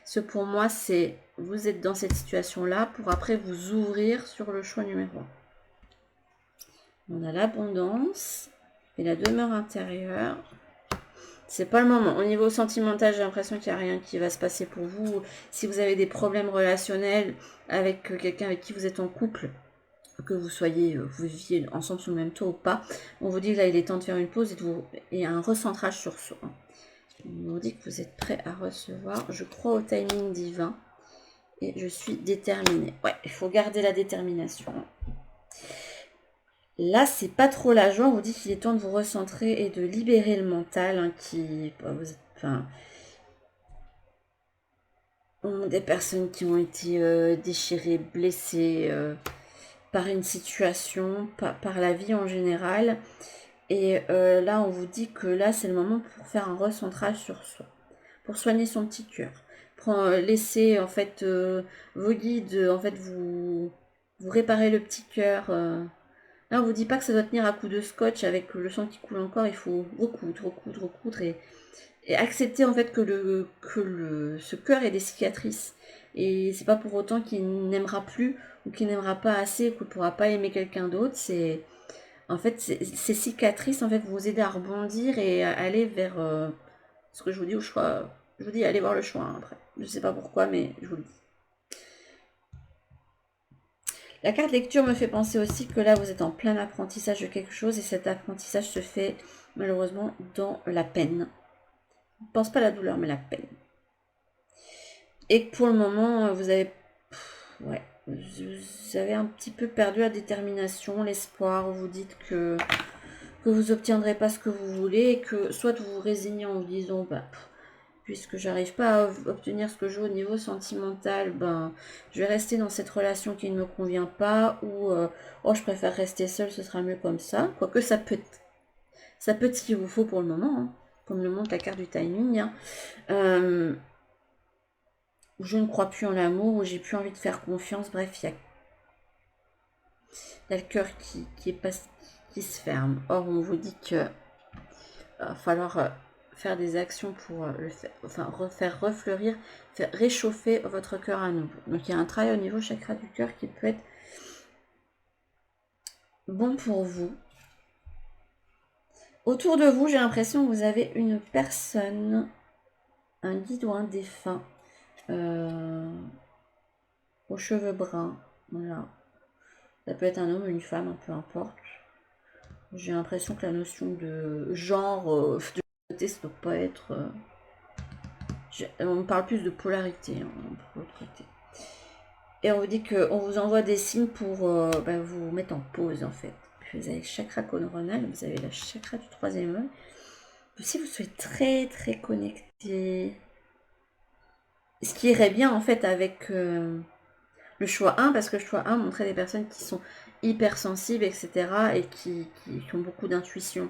Ce pour moi, c'est vous êtes dans cette situation-là pour après vous ouvrir sur le choix numéro 1. On a l'abondance et la demeure intérieure. C'est pas le moment. Au niveau sentimental, j'ai l'impression qu'il n'y a rien qui va se passer pour vous. Si vous avez des problèmes relationnels avec quelqu'un avec qui vous êtes en couple, que vous viviez ensemble sous le même toit ou pas, on vous dit que là, il est temps de faire une pause et un recentrage sur soi. On vous dit que vous êtes prêt à recevoir. Je crois au timing divin et je suis déterminée. Ouais, il faut garder la détermination. Là, c'est pas trop la joie. On vous dit qu'il est temps de vous recentrer et de libérer le mental des personnes qui ont été déchirées, blessées par une situation, par la vie en général. Et là, on vous dit que là, c'est le moment pour faire un recentrage sur soi, pour soigner son petit cœur. Laisser en fait vos guides en fait vous réparer le petit cœur. Là, on vous dit pas que ça doit tenir à coups de scotch avec le sang qui coule encore. Il faut recoudre et accepter en fait ce cœur ait des cicatrices. Et c'est pas pour autant qu'il n'aimera plus ou qu'il n'aimera pas assez ou qu'il ne pourra pas aimer quelqu'un d'autre. C'est en fait ces cicatrices en fait vous aider à rebondir et à aller vers ce que je vous dis au choix. Je vous dis allez voir le choix hein, après. Je sais pas pourquoi mais je vous le dis. La carte lecture me fait penser aussi que là, vous êtes en plein apprentissage de quelque chose et cet apprentissage se fait malheureusement dans la peine. Je ne pense pas à la douleur, mais la peine. Et que pour le moment, vous avez un petit peu perdu la détermination, l'espoir. Vous dites que vous obtiendrez pas ce que vous voulez et que soit vous vous résignez en vous disant puisque j'arrive pas à obtenir ce que je veux au niveau sentimental, je vais rester dans cette relation qui ne me convient pas ou je préfère rester seule, ce sera mieux comme ça. Quoique ça peut être ce qu'il vous faut pour le moment, hein, comme le montre la carte du timing. Hein. Je ne crois plus en l'amour, où j'ai plus envie de faire confiance. Bref, il y a le cœur qui se ferme. Or, on vous dit que va falloir faire des actions pour faire refleurir, faire réchauffer votre cœur à nouveau. Donc il y a un travail au niveau chakra du cœur qui peut être bon pour vous. Autour de vous, j'ai l'impression que vous avez une personne, un guide ou un défunt, aux cheveux bruns. Voilà. Ça peut être un homme ou une femme, peu importe. J'ai l'impression que la notion de genre, de côté, ça ne doit pas être... on parle plus de polarité pour l'autre côté. Et on vous dit qu'on vous envoie des signes pour vous mettre en pause en fait. Puis vous avez le chakra coronal, vous avez le chakra du troisième œil. Si vous soyez très très connecté, ce qui irait bien en fait avec le choix 1, parce que le choix 1 montrait des personnes qui sont hypersensibles, etc. et qui ont beaucoup d'intuition,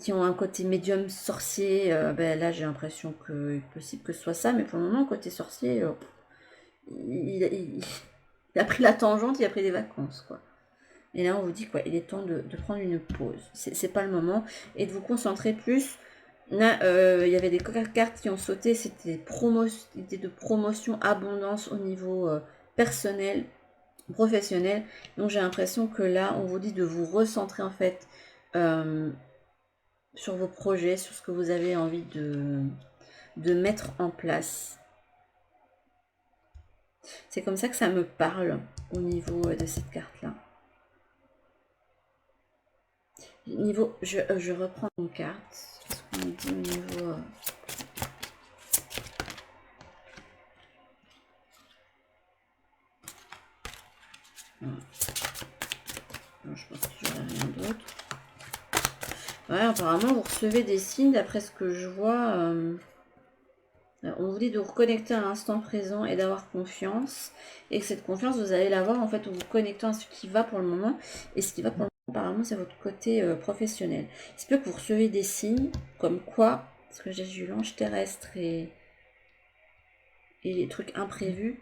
qui ont un côté médium sorcier. Là j'ai l'impression qu'il est possible que ce soit ça, mais pour le moment, côté sorcier, il a pris la tangente, il a pris des vacances, quoi. Et là, on vous dit quoi, il est temps de prendre une pause. C'est pas le moment. Et de vous concentrer plus. Là, il y avait des cartes qui ont sauté. C'était de promotion, abondance au niveau personnel, professionnel. Donc, j'ai l'impression que là, on vous dit de vous recentrer, en fait, sur vos projets, sur ce que vous avez envie de mettre en place. C'est comme ça que ça me parle au niveau de cette carte-là. Niveau, je reprends une carte. Qu'est-ce qu'on dit au niveau... Non, je pense que j'aurai rien d'autre. Ouais, apparemment, vous recevez des signes, d'après ce que je vois. On vous dit de vous reconnecter à l'instant présent et d'avoir confiance. Et que cette confiance, vous allez l'avoir en fait en vous connectant à ce qui va pour le moment. Et ce qui va pour le moment, apparemment, c'est votre côté professionnel. Il se peut que vous recevez des signes comme quoi, parce que j'ai eu l'ange terrestre et les trucs imprévus,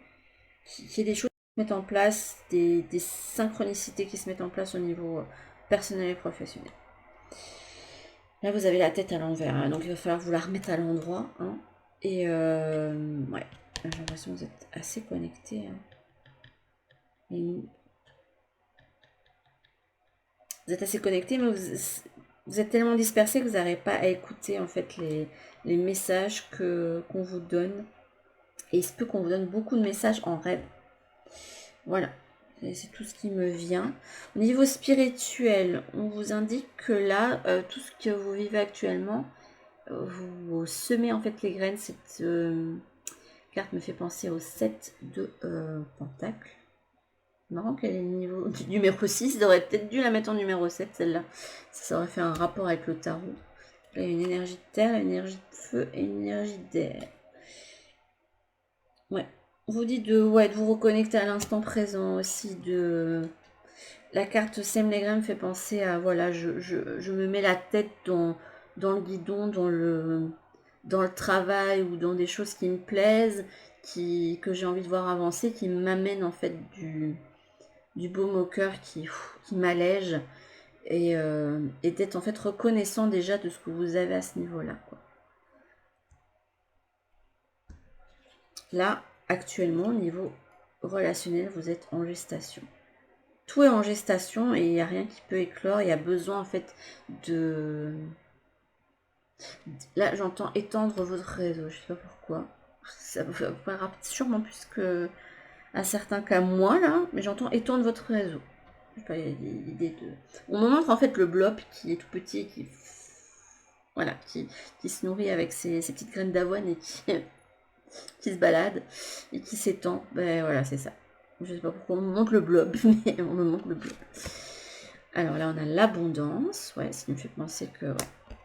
qu'il y ait des choses qui se mettent en place, des synchronicités qui se mettent en place au niveau personnel et professionnel. Là, vous avez la tête à l'envers, hein, donc il va falloir vous la remettre à l'endroit. Hein. Et ouais, j'ai l'impression que vous êtes assez connectés. Hein. Vous êtes assez connectés, mais vous êtes tellement dispersés que vous n'arrivez pas à écouter en fait les messages qu'on vous donne. Et il se peut qu'on vous donne beaucoup de messages en rêve. Voilà, c'est tout ce qui me vient. Au niveau spirituel, on vous indique que là, tout ce que vous vivez actuellement, vous semez en fait les graines. Cette carte me fait penser au 7 de Pentacle. Marrant qu'elle est niveau du numéro 6. Ils auraient peut-être dû la mettre en numéro 7, celle-là. Ça aurait fait un rapport avec le tarot. Là, il y a une énergie de terre, une énergie de feu et une énergie d'air. Ouais. On vous dit de vous reconnecter à l'instant présent aussi. La carte sème les graines me fait penser à, voilà, je me mets la tête dans le guidon, dans le travail ou dans des choses qui me plaisent, que j'ai envie de voir avancer, qui m'amènent en fait du baume au cœur qui m'allège et d'être en fait reconnaissant déjà de ce que vous avez à ce niveau-là. Là, actuellement, au niveau relationnel, vous êtes en gestation. Tout est en gestation et il n'y a rien qui peut éclore. Il y a besoin en fait de... Là, j'entends étendre votre réseau. Je sais pas pourquoi. Ça vous fera sûrement plus que à certains cas moi là, mais j'entends étendre votre réseau. Je sais pas, il y a l'idée de... On me montre en fait le blob qui est tout petit et qui... Voilà, qui se nourrit avec ses petites graines d'avoine et qui se balade et qui s'étend. Ben voilà, c'est ça. Je sais pas pourquoi on me montre le blob, mais on me montre le blob. Alors là, on a l'abondance. Ouais, ce qui me fait penser que... Ouais.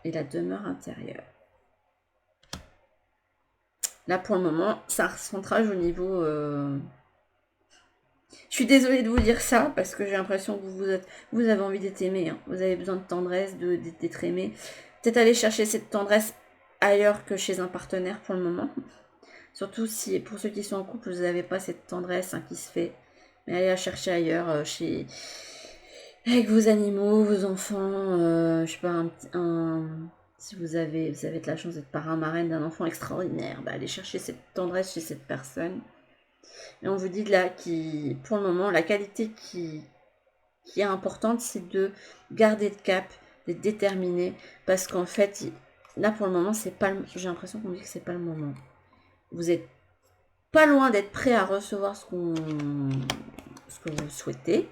Et la demeure intérieure. Là, pour le moment, ça recentrage au niveau... Je suis désolée de vous dire ça, parce que j'ai l'impression que vous avez envie d'être aimé. Hein. Vous avez besoin de tendresse, d'être aimé. Peut-être aller chercher cette tendresse ailleurs que chez un partenaire pour le moment. Surtout si, pour ceux qui sont en couple, vous n'avez pas cette tendresse qui se fait. Mais allez la chercher ailleurs, avec vos animaux, vos enfants, je sais pas, si vous avez de la chance d'être parrain marraine d'un enfant extraordinaire, bah allez chercher cette tendresse chez cette personne. Et on vous dit de là, pour le moment, la qualité qui est importante, c'est de garder le cap, d'être déterminé, parce qu'en fait, là pour le moment, c'est pas. J'ai l'impression qu'on dit que c'est pas le moment. Vous êtes pas loin d'être prêt à recevoir ce que vous souhaitez,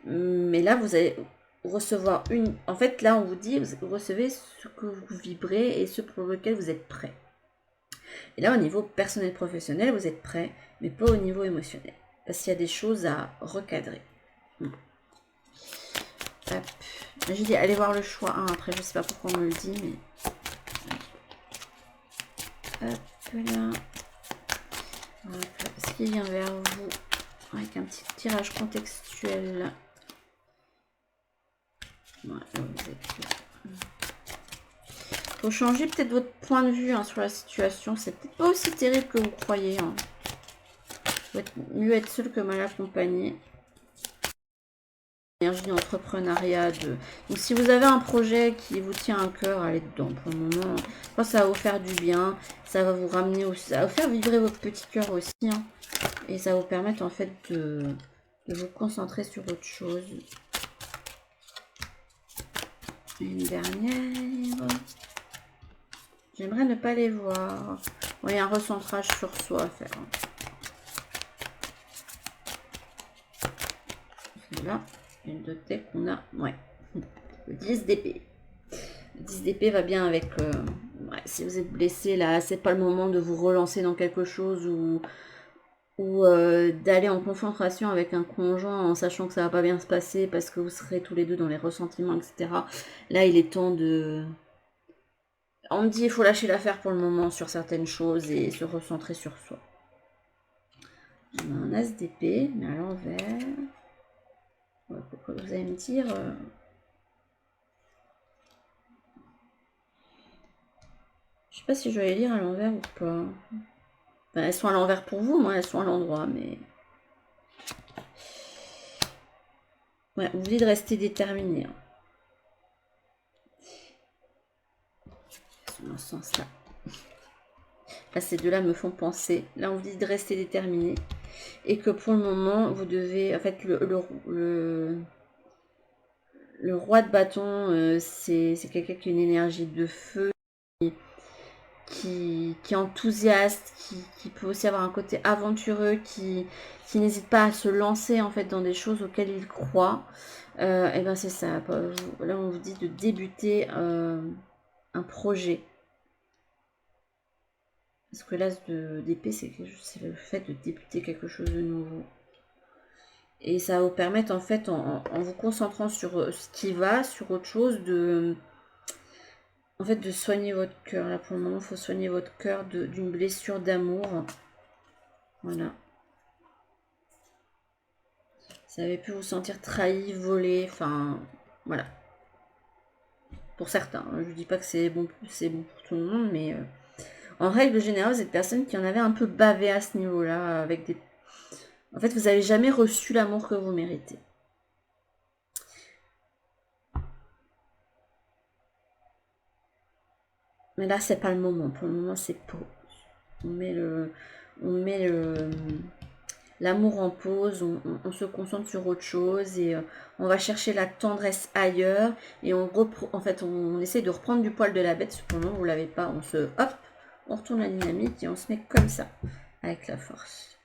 mais là vous allez recevoir une... En fait là on vous dit, vous recevez ce que vous vibrez et ce pour lequel vous êtes prêt. Et là au niveau personnel professionnel vous êtes prêt, mais pas au niveau émotionnel, parce qu'il y a des choses à recadrer. Hop. J'ai dit allez voir le choix 1, après je sais pas pourquoi on me le dit, mais... Hop là. Ce qui vient vers vous avec un petit tirage contextuel. Voilà, faut changer peut-être votre point de vue sur la situation. C'est peut-être pas aussi terrible que vous croyez. Hein. Faut mieux être seul que mal accompagné. Énergie d'entrepreneuriat. Donc si vous avez un projet qui vous tient à cœur, allez dedans. Pour le moment, je pense que ça va vous faire du bien. Ça va vous ramener aussi. Ça va vous faire vibrer votre petit cœur aussi. Hein. Et ça va vous permettre en fait de vous concentrer sur autre chose. Une dernière. J'aimerais ne pas les voir. Bon, il y a un recentrage sur soi à faire. Là, une de deck qu'on a. Ouais. Le 10 d'épée. Le 10 d'épée va bien avec... ouais, si vous êtes blessé, là, c'est pas le moment de vous relancer dans quelque chose ou d'aller en confrontation avec un conjoint en sachant que ça va pas bien se passer parce que vous serez tous les deux dans les ressentiments, etc. Là, il est temps de... On me dit il faut lâcher l'affaire pour le moment sur certaines choses et se recentrer sur soi. J'ai un as d'épée, mais à l'envers. Ouais, pourquoi vous allez me dire je sais pas si je vais les lire à l'envers ou pas. Enfin, elles sont à l'envers pour vous, moi elles sont à l'endroit, mais... Ouais, on vous dit de rester déterminé. Hein. Dans ce sens-là. Là, ces deux-là me font penser. Là, on vous dit de rester déterminé. Et que pour le moment, vous devez... En fait, le roi de bâton, c'est quelqu'un qui a une énergie de feu, qui est enthousiaste, qui peut aussi avoir un côté aventureux, qui n'hésite pas à se lancer en fait dans des choses auxquelles il croit. Et ben c'est ça. Là, on vous dit de débuter un projet. Parce que l'as d'épée, c'est le fait de débuter quelque chose de nouveau. Et ça va vous permettre, en fait, en vous concentrant sur ce qui va, sur autre chose, de soigner votre cœur. Là, pour le moment, il faut soigner votre cœur d'une blessure d'amour. Voilà. Ça avait pu vous sentir trahi, volé, enfin, voilà. Pour certains, je ne dis pas que c'est bon pour tout le monde, mais en règle générale, vous êtes personne qui en avait un peu bavé à ce niveau-là, avec des... En fait, vous n'avez jamais reçu l'amour que vous méritez. Mais là, c'est pas le moment. Pour le moment, c'est pause. On met l'amour en pause, on se concentre sur autre chose et on va chercher la tendresse ailleurs et on essaie de reprendre du poil de la bête. Parce que pour le moment, vous l'avez pas. On retourne la dynamique et on se met comme ça avec la force.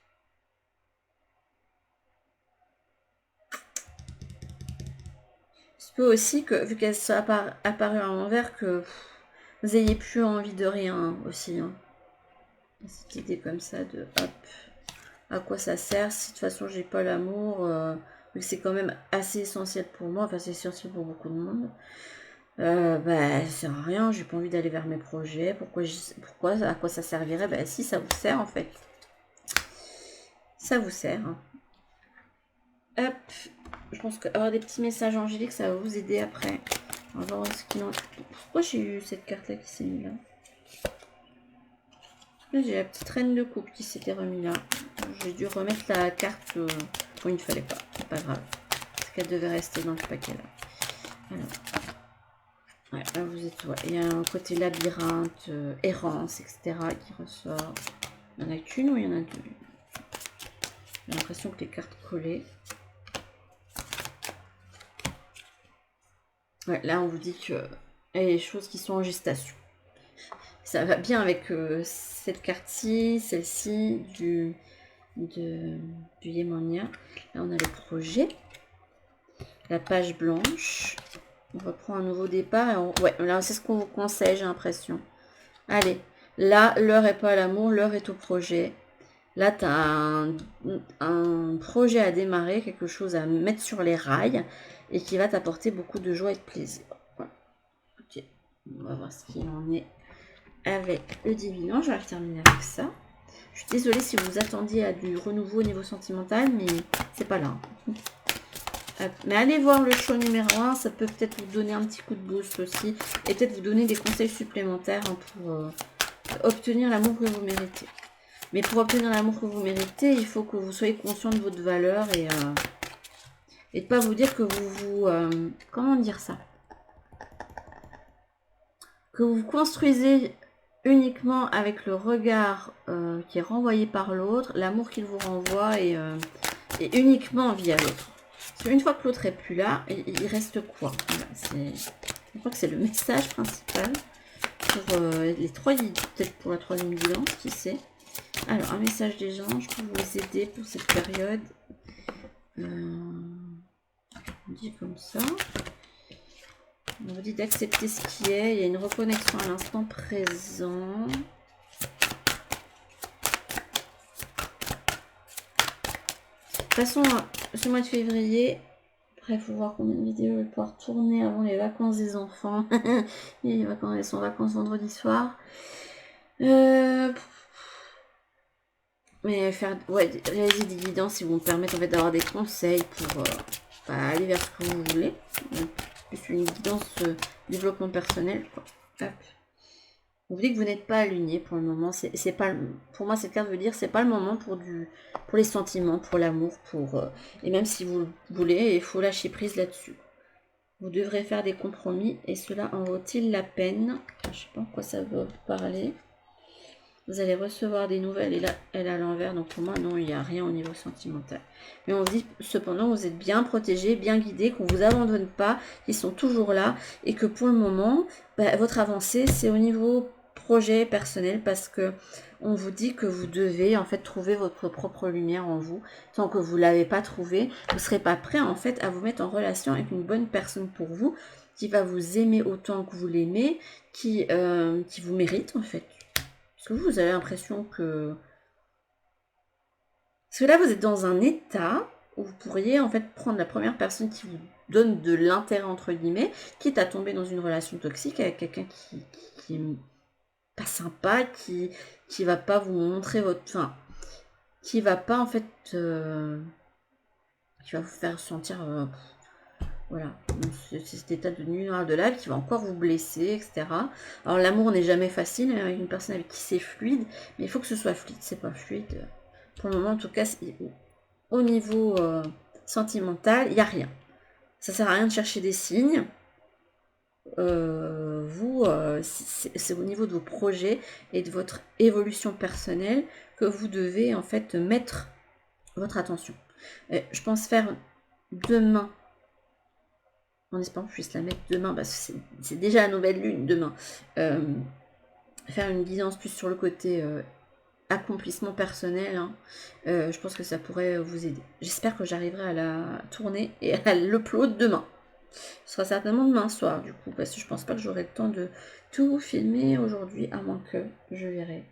Il se peut aussi que, vu qu'elle soit apparue à l'envers, que vous ayez plus envie de rien aussi. Hein. Cette idée comme ça de hop, à quoi ça sert si de toute façon j'ai pas l'amour, vu que c'est quand même assez essentiel pour moi, enfin c'est essentiel pour beaucoup de monde. Bah, ça sert à rien, j'ai pas envie d'aller vers mes projets. Pourquoi, à quoi ça servirait? Bah, si ça vous sert en fait. Ça vous sert. Hein. Hop, je pense qu'avoir des petits messages angéliques, ça va vous aider après. On va voir ce qu'il en... Pourquoi j'ai eu cette carte-là qui s'est mise là? Là, j'ai la petite reine de coupe qui s'était remise là. J'ai dû remettre la carte où il ne fallait pas. C'est pas grave. Parce qu'elle devait rester dans le paquet là. Alors. Ouais, là vous êtes... Ouais. Il y a un côté labyrinthe, errance, etc. qui ressort. Il y en a qu'une ou il y en a deux? J'ai l'impression que les cartes collées. Ouais, là on vous dit que il y a des choses qui sont en gestation. Ça va bien avec cette carte-ci, celle-ci, du Yémonia. Là on a le projet. La page blanche. On reprend un nouveau départ. Et ouais, là c'est ce qu'on vous conseille, j'ai l'impression. Allez, là l'heure n'est pas à l'amour, l'heure est au projet. Là, tu as un projet à démarrer, quelque chose à mettre sur les rails et qui va t'apporter beaucoup de joie et de plaisir. Voilà. Ok, on va voir ce qu'il en est avec le divinant. Je vais terminer avec ça. Je suis désolée si vous attendiez à du renouveau au niveau sentimental, mais c'est pas là. Mais allez voir le show numéro 1, ça peut peut-être vous donner un petit coup de boost aussi et peut-être vous donner des conseils supplémentaires pour obtenir l'amour que vous méritez. Mais pour obtenir l'amour que vous méritez, il faut que vous soyez conscient de votre valeur et de pas vous dire que comment dire ça? Que vous construisez uniquement avec le regard qui est renvoyé par l'autre, l'amour qu'il vous renvoie et uniquement via l'autre. Parce qu'une fois que l'autre est plus là, il reste quoi? Voilà, je crois que c'est le message principal. pour les 3 guides, peut-être pour la 3e guidance, qui sait. Alors, un message des anges pour vous aider pour cette période. On dit comme ça. On vous dit d'accepter ce qui est. Il y a une reconnexion à l'instant présent. De toute façon, ce mois de février, après, il faut voir combien de vidéos je vais pouvoir tourner avant les vacances des enfants. Les vacances, elles sont en vacances vendredi soir. Mais faire, ouais, réaliser des guidances qui vont me permettre en fait d'avoir des conseils pour aller vers ce que vous voulez. Plus une guidance développement personnel, quoi. Hop. Vous dites que vous n'êtes pas aligné pour le moment. C'est pas, pour moi, cette carte veut dire c'est pas le moment pour les sentiments, pour l'amour, et même si vous le voulez, il faut lâcher prise là-dessus. Vous devrez faire des compromis et cela en vaut-il la peine? Je ne sais pas en quoi ça veut parler. Vous allez recevoir des nouvelles et là, elle est à l'envers. Donc pour moi, non, il n'y a rien au niveau sentimental. Mais on vous dit cependant, vous êtes bien protégés, bien guidés, qu'on ne vous abandonne pas, qu'ils sont toujours là et que pour le moment, votre avancée, c'est au niveau projet personnel parce que on vous dit que vous devez en fait trouver votre propre lumière en vous. Tant que vous ne l'avez pas trouvé, vous ne serez pas prêt en fait à vous mettre en relation avec une bonne personne pour vous, qui va vous aimer autant que vous l'aimez, qui vous mérite en fait. Parce que vous avez l'impression que... Parce que là, vous êtes dans un état où vous pourriez en fait prendre la première personne qui vous donne de l'intérêt entre guillemets, quitte à tomber dans une relation toxique avec quelqu'un qui est pas sympa, qui va pas vous montrer votre... Enfin, qui va pas en fait... qui va vous faire sentir... voilà, c'est cet état de nuit noire de l'âme qui va encore vous blesser, etc. Alors l'amour n'est jamais facile avec une personne avec qui c'est fluide, mais il faut que ce soit fluide, c'est pas fluide. Pour le moment, en tout cas, au niveau sentimental, il n'y a rien. Ça sert à rien de chercher des signes. C'est au niveau de vos projets et de votre évolution personnelle que vous devez en fait mettre votre attention. Je pense faire demain, en espérant que je puisse la mettre demain, parce que c'est déjà la nouvelle lune demain, faire une guidance plus sur le côté accomplissement personnel, hein. Je pense que ça pourrait vous aider. J'espère que j'arriverai à la tourner et à l'upload demain. Ce sera certainement demain soir, du coup, parce que je pense pas que j'aurai le temps de tout filmer aujourd'hui, à moins que je verrai.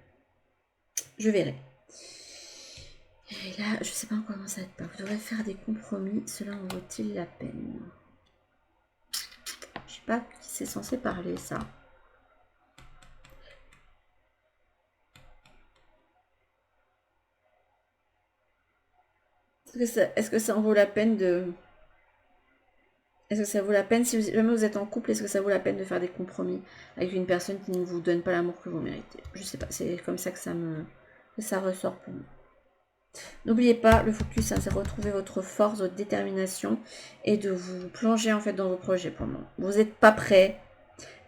Je verrai. Et là, je sais pas comment ça va être. Vous devrez faire des compromis. Cela en vaut-il la peine? Je sais pas qui c'est censé parler, ça. Est-ce que ça en vaut la peine de... Est-ce que ça vaut la peine, si jamais vous êtes en couple, est-ce que ça vaut la peine de faire des compromis avec une personne qui ne vous donne pas l'amour que vous méritez? Je sais pas, c'est comme ça que ça ressort pour moi. N'oubliez pas, le focus, hein, c'est de retrouver votre force, votre détermination et de vous plonger en fait dans vos projets pour le moment. Vous n'êtes pas prêt.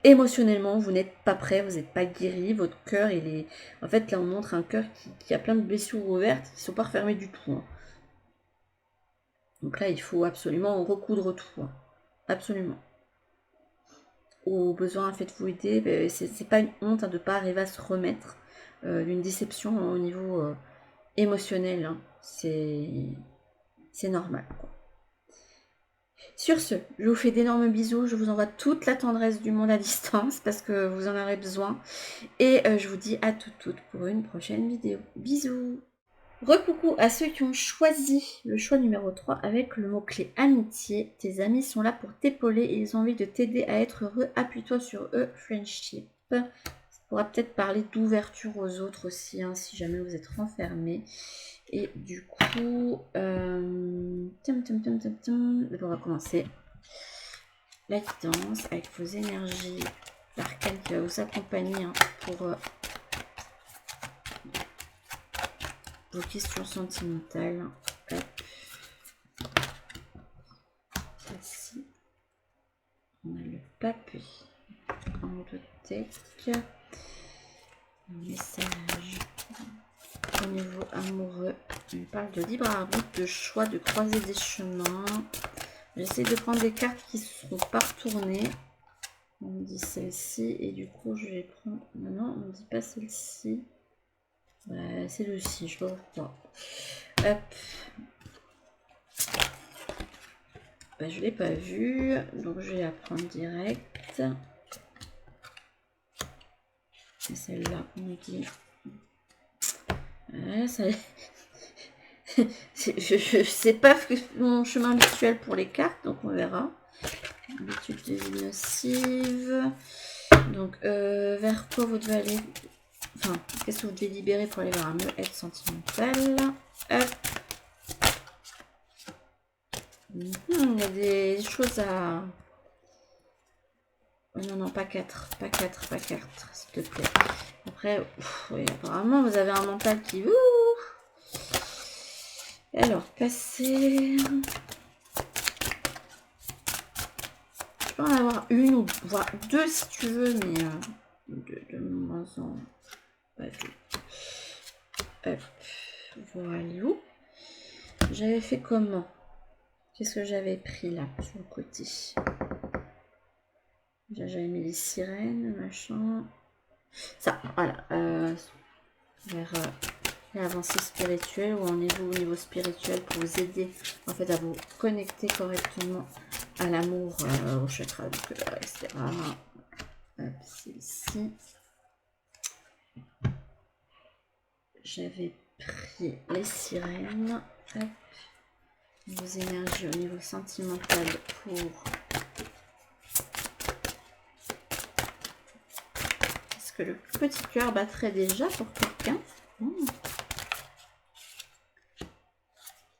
Émotionnellement, vous n'êtes pas prêt, vous n'êtes pas guéri, votre cœur, il est... En fait, là, on montre un cœur qui a plein de blessures ouvertes, qui ne sont pas refermées du tout, hein. Donc là, il faut absolument recoudre tout, hein. Absolument. Au besoin, faites-vous aider. C'est pas une honte, hein, de ne pas arriver à se remettre d'une déception, hein, au niveau émotionnel, hein. C'est normal, quoi. Sur ce, je vous fais d'énormes bisous. Je vous envoie toute la tendresse du monde à distance parce que vous en aurez besoin. Et je vous dis à toutes pour une prochaine vidéo. Bisous. Recoucou à ceux qui ont choisi le choix numéro 3 avec le mot-clé amitié. Tes amis sont là pour t'épauler et ils ont envie de t'aider à être heureux. Appuie-toi sur eux, friendship. Ça pourra peut-être parler d'ouverture aux autres aussi, hein, si jamais vous êtes renfermé. Et du coup, on va commencer la guidance avec vos énergies l'arcane qui va vous accompagner, hein, pour vos questions sentimentales. Hop. Celle-ci, on a le papier en deux deck, un message au niveau amoureux. On parle de libre arbitre, de choix, de croiser des chemins. J'essaie de prendre des cartes qui ne seront pas retournées. On me dit celle-ci et du coup je vais prendre... Non, on me dit pas celle-ci. Voilà, c'est le ci, je sais pas pourquoi. Hop. Bah, je l'ai pas vu, donc je vais la prendre direct. Et celle-là, on me dit... Ouais, ça... je sais pas mon chemin habituel pour les cartes, donc on verra. Habitude de vie nocive. Donc, vers quoi vous devez aller? Enfin, qu'est-ce que vous devez libérer pour aller vers un mieux être sentimental? Hop. Il y a des choses à... Oh, non, non, pas 4. Pas 4, pas 4, s'il te plaît. Après, oui, apparemment, vous avez un mental qui... Alors, passer... Je peux en avoir une ou voire deux si tu veux, mais de moins en... Pas deux. Hop. Voilà. J'avais fait comment? Qu'est-ce que j'avais pris là, sur le côté? J'avais mis les sirènes, machin. Ça, voilà. Vers l'avancée spirituelle, où en êtes-vous au niveau spirituel pour vous aider en fait à vous connecter correctement à l'amour, au chakra du cœur, etc. Hop, c'est ici. J'avais pris les sirènes. Hop. Vos énergies au niveau sentimental pour... Est-ce que le petit cœur battrait déjà pour quelqu'un?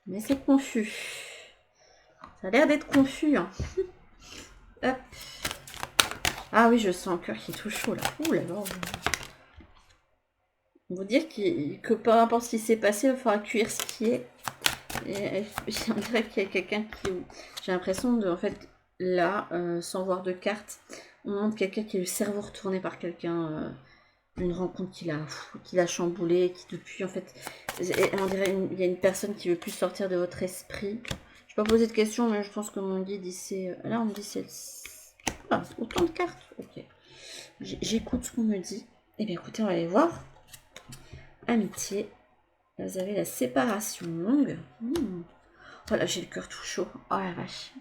Mais c'est confus. Ça a l'air d'être confus. Hein. Hop. Ah oui, je sens un cœur qui est tout chaud là. Ouh là là. On va dire que peu importe ce qui s'est passé, il va falloir cuire ce qui est. Et on dirait qu'il y a quelqu'un qui... J'ai l'impression de, en fait, là, sans voir de carte, on montre quelqu'un qui a eu le cerveau retourné par quelqu'un, une rencontre qu'il a chamboulée, qui depuis, en fait, on dirait il y a une personne qui veut plus sortir de votre esprit. Je ne vais pas poser de questions, mais je pense que mon guide, il sait... Là, on me dit c'est... Ah, autant de cartes. Ok. J'écoute ce qu'on me dit. Eh bien, écoutez, on va aller voir. Amitié. Vous avez la séparation longue. Voilà, j'ai le cœur tout chaud. Oh la vache.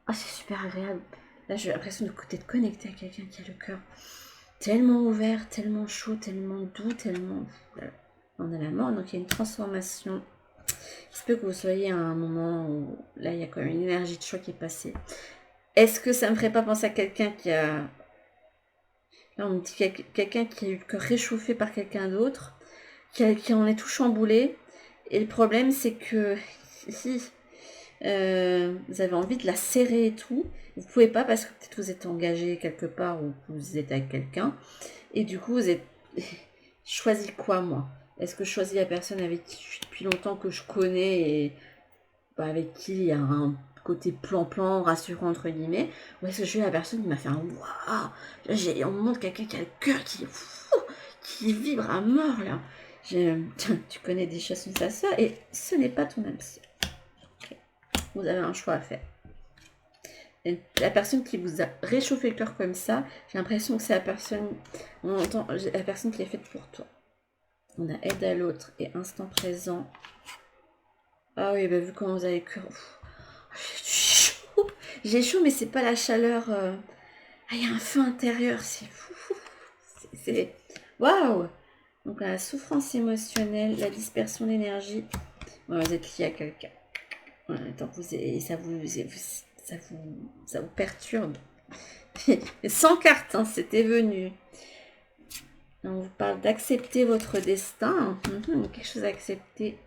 Oh, c'est super agréable. Là, j'ai l'impression de connecter à quelqu'un qui a le cœur tellement ouvert, tellement chaud, tellement doux, tellement... On a la mort, donc il y a une transformation. Il se peut que vous soyez à un moment où... Là, il y a quand même une énergie de choc qui est passée. Est-ce que ça me ferait pas penser à quelqu'un qui a... Là, on me dit quelqu'un qui a eu le cœur réchauffé par quelqu'un d'autre, qui en est tout chamboulé. Et le problème, c'est que si vous avez envie de la serrer et tout, vous pouvez pas parce que peut-être vous êtes engagé quelque part ou que vous êtes avec quelqu'un. Et du coup, vous êtes... Je choisis quoi, moi? Est-ce que je choisis la personne avec qui je suis depuis longtemps, que je connais et avec qui il y a un côté plan-plan, rassurant entre guillemets, ou est-ce que je suis la personne qui m'a fait un waouh, on me montre quelqu'un qui a le cœur qui vibre à mort là. Tu connais des choses comme ça et ce n'est pas ton âme sœur. Okay. Vous avez un choix à faire. Et la personne qui vous a réchauffé le cœur comme ça, j'ai l'impression que c'est la personne, on entend la personne qui est faite pour toi. On a aide à l'autre et instant présent. Ah oui, bah, vu comment vous avez le cœur. J'ai chaud, mais c'est pas la chaleur. Ah, il y a un feu intérieur, c'est fou. C'est waouh. Donc la souffrance émotionnelle, la dispersion d'énergie. Ouais, vous êtes lié à quelqu'un. Ouais, donc ça vous perturbe. Sans carte, hein, c'était venu. On vous parle d'accepter votre destin. Quelque chose à accepter.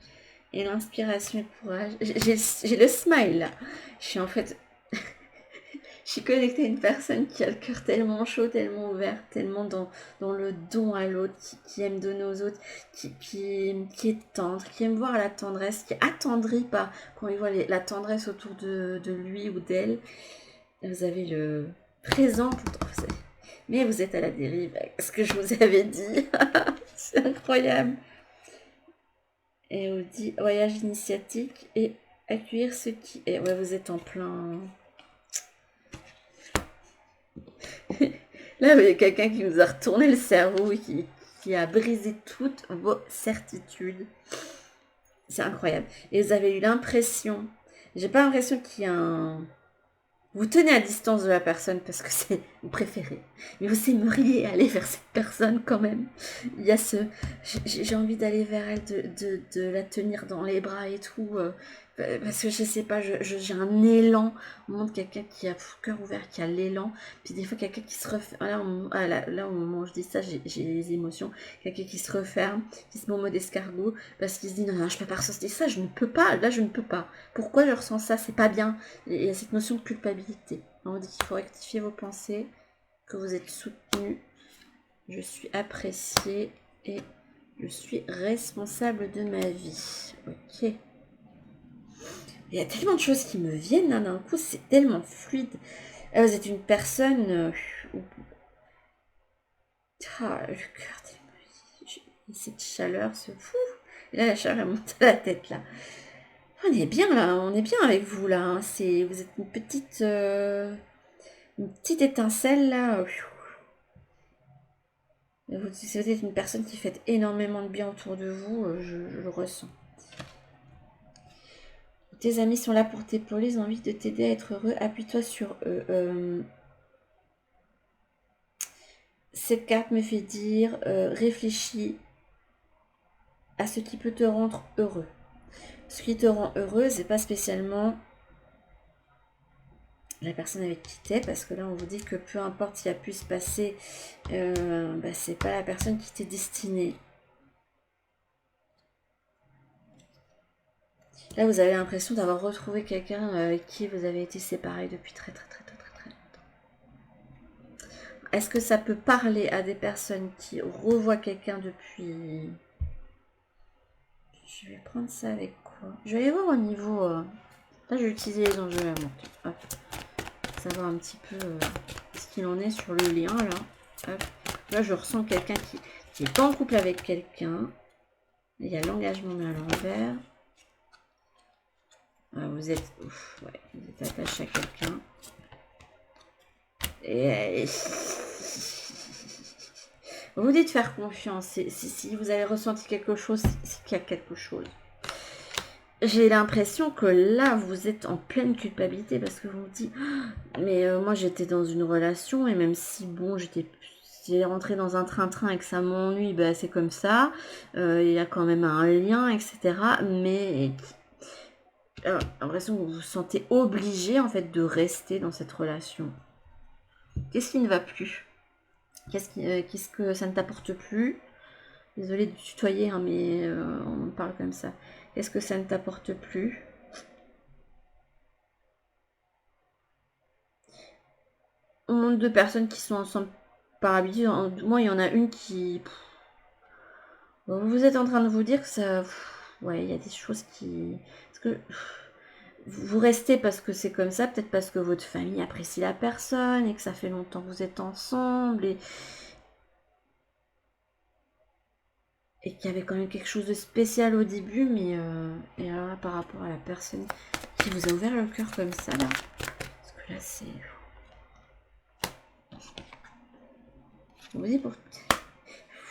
Et l'inspiration et le courage. J'ai le smile là. Je suis en fait... Je suis connectée à une personne qui a le cœur tellement chaud, tellement ouvert, tellement dans le don à l'autre, qui aime donner aux autres, qui est tendre, qui aime voir la tendresse, qui est attendri par quand il voit la tendresse autour de lui ou d'elle. Vous avez le présent, mais vous êtes à la dérive avec ce que je vous avais dit. C'est incroyable. Et on dit voyage initiatique et accueillir ce qui est. Ouais, vous êtes en plein... Là, il y a quelqu'un qui nous a retourné le cerveau, qui a brisé toutes vos certitudes. C'est incroyable. Et vous avez eu l'impression, j'ai pas l'impression qu'il y a un... Vous tenez à distance de la personne parce que c'est vous préférez. Mais vous aimeriez aller vers cette personne quand même. Il y a ce... J'ai envie d'aller vers elle, de la tenir dans les bras et tout. Parce que je sais pas, j'ai un élan. On montre quelqu'un qui a le cœur ouvert, qui a l'élan. Puis des fois, quelqu'un qui se referme. Là, au moment où je dis ça, j'ai les émotions. Quelqu'un qui se referme, qui se met en mode escargot. Parce qu'il se dit, non, non, je peux pas ressentir ça, je ne peux pas. Là, je ne peux pas. Pourquoi je ressens ça? C'est pas bien. Et il y a cette notion de culpabilité. On dit qu'il faut rectifier vos pensées, que vous êtes soutenu. Je suis appréciée et je suis responsable de ma vie. Ok. Il y a tellement de choses qui me viennent là d'un coup, c'est tellement fluide. Vous êtes une personne... le cœur, cette chaleur se fout. Et là, la chaleur elle monte à la tête là. On est bien là, on est bien avec vous là. Hein. Vous êtes une petite étincelle là. Vous êtes une personne qui fait énormément de bien autour de vous, je le ressens. Tes amis sont là pour t'épauler, ils ont envie de t'aider à être heureux, appuie-toi sur eux. Cette carte me fait dire, réfléchis à ce qui peut te rendre heureux. Ce qui te rend heureux, c'est pas spécialement la personne avec qui t'es, parce que là on vous dit que peu importe ce qui a pu se passer, c'est pas la personne qui t'est destinée. Là vous avez l'impression d'avoir retrouvé quelqu'un avec qui vous avez été séparés depuis très longtemps. Est-ce que ça peut parler à des personnes qui revoient quelqu'un depuis... Je vais prendre ça avec quoi? Je vais aller voir au niveau... Là je vais utiliser les enjeux à monter. Hop. Savoir un petit peu ce qu'il en est sur le lien là. Hop. Là je ressens quelqu'un qui est en couple avec quelqu'un. Il y a l'engagement mais à l'envers. Vous êtes attaché à quelqu'un. Et vous dites faire confiance. Si vous avez ressenti quelque chose, c'est qu'il y a quelque chose. J'ai l'impression que là, vous êtes en pleine culpabilité parce que vous vous dites, mais moi j'étais dans une relation et même si bon, j'étais rentrée dans un train-train et que ça m'ennuie, c'est comme ça. Il y a quand même un lien, etc. Mais j'ai l'impression que vous vous sentez obligé en fait de rester dans cette relation. Qu'est-ce qui ne va plus? Qu'est-ce que ça ne t'apporte plus? Désolée de tutoyer, hein, mais on parle comme ça. Qu'est-ce que ça ne t'apporte plus? On montre deux personnes qui sont ensemble par habitude. Moi, il y en a une qui... Vous êtes en train de vous dire que ça... Ouais, il y a des choses qui... Parce que... Vous restez parce que c'est comme ça, peut-être parce que votre famille apprécie la personne et que ça fait longtemps que vous êtes ensemble et qu'il y avait quand même quelque chose de spécial au début, mais et alors là, par rapport à la personne qui vous a ouvert le cœur comme ça, là, parce que là, c'est... Vous dites, vous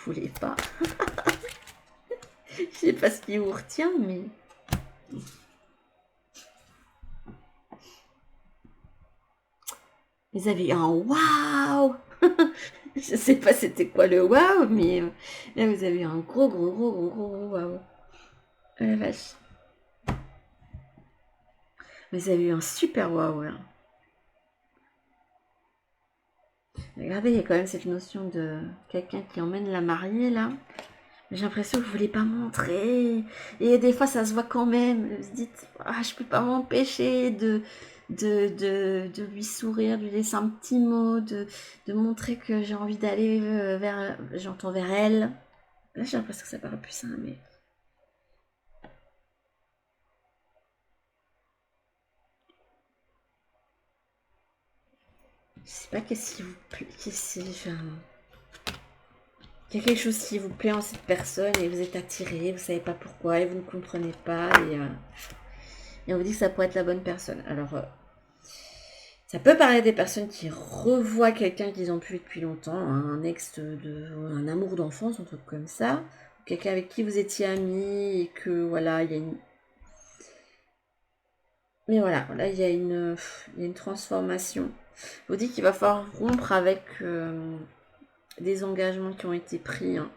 voulez pas. Je sais pas ce qui vous retient, mais... Vous avez un waouh. Je sais pas c'était quoi le waouh, mais là vous avez un gros waouh. Oh la vache. Vous avez eu un super waouh là. Regardez, il y a quand même cette notion de quelqu'un qui emmène la mariée là. J'ai l'impression que vous voulez pas montrer. Et des fois ça se voit quand même. Vous vous dites, je peux pas m'empêcher de lui sourire, de lui laisser un petit mot, de montrer que j'ai envie d'aller j'entends vers elle. Là, j'ai l'impression que ça paraît plus simple, mais... Je sais pas qu'est-ce qui vous plaît. Il y a quelque chose qui vous plaît en cette personne et vous êtes attiré, vous savez pas pourquoi et vous ne comprenez pas et on vous dit que ça pourrait être la bonne personne. Alors... Ça peut parler des personnes qui revoient quelqu'un qu'ils ont pu depuis longtemps, un un amour d'enfance, un truc comme ça. Quelqu'un avec qui vous étiez amis et que voilà, il y a une... Mais voilà, là il y a une transformation. Je vous dis qu'il va falloir rompre avec des engagements qui ont été pris. Hein.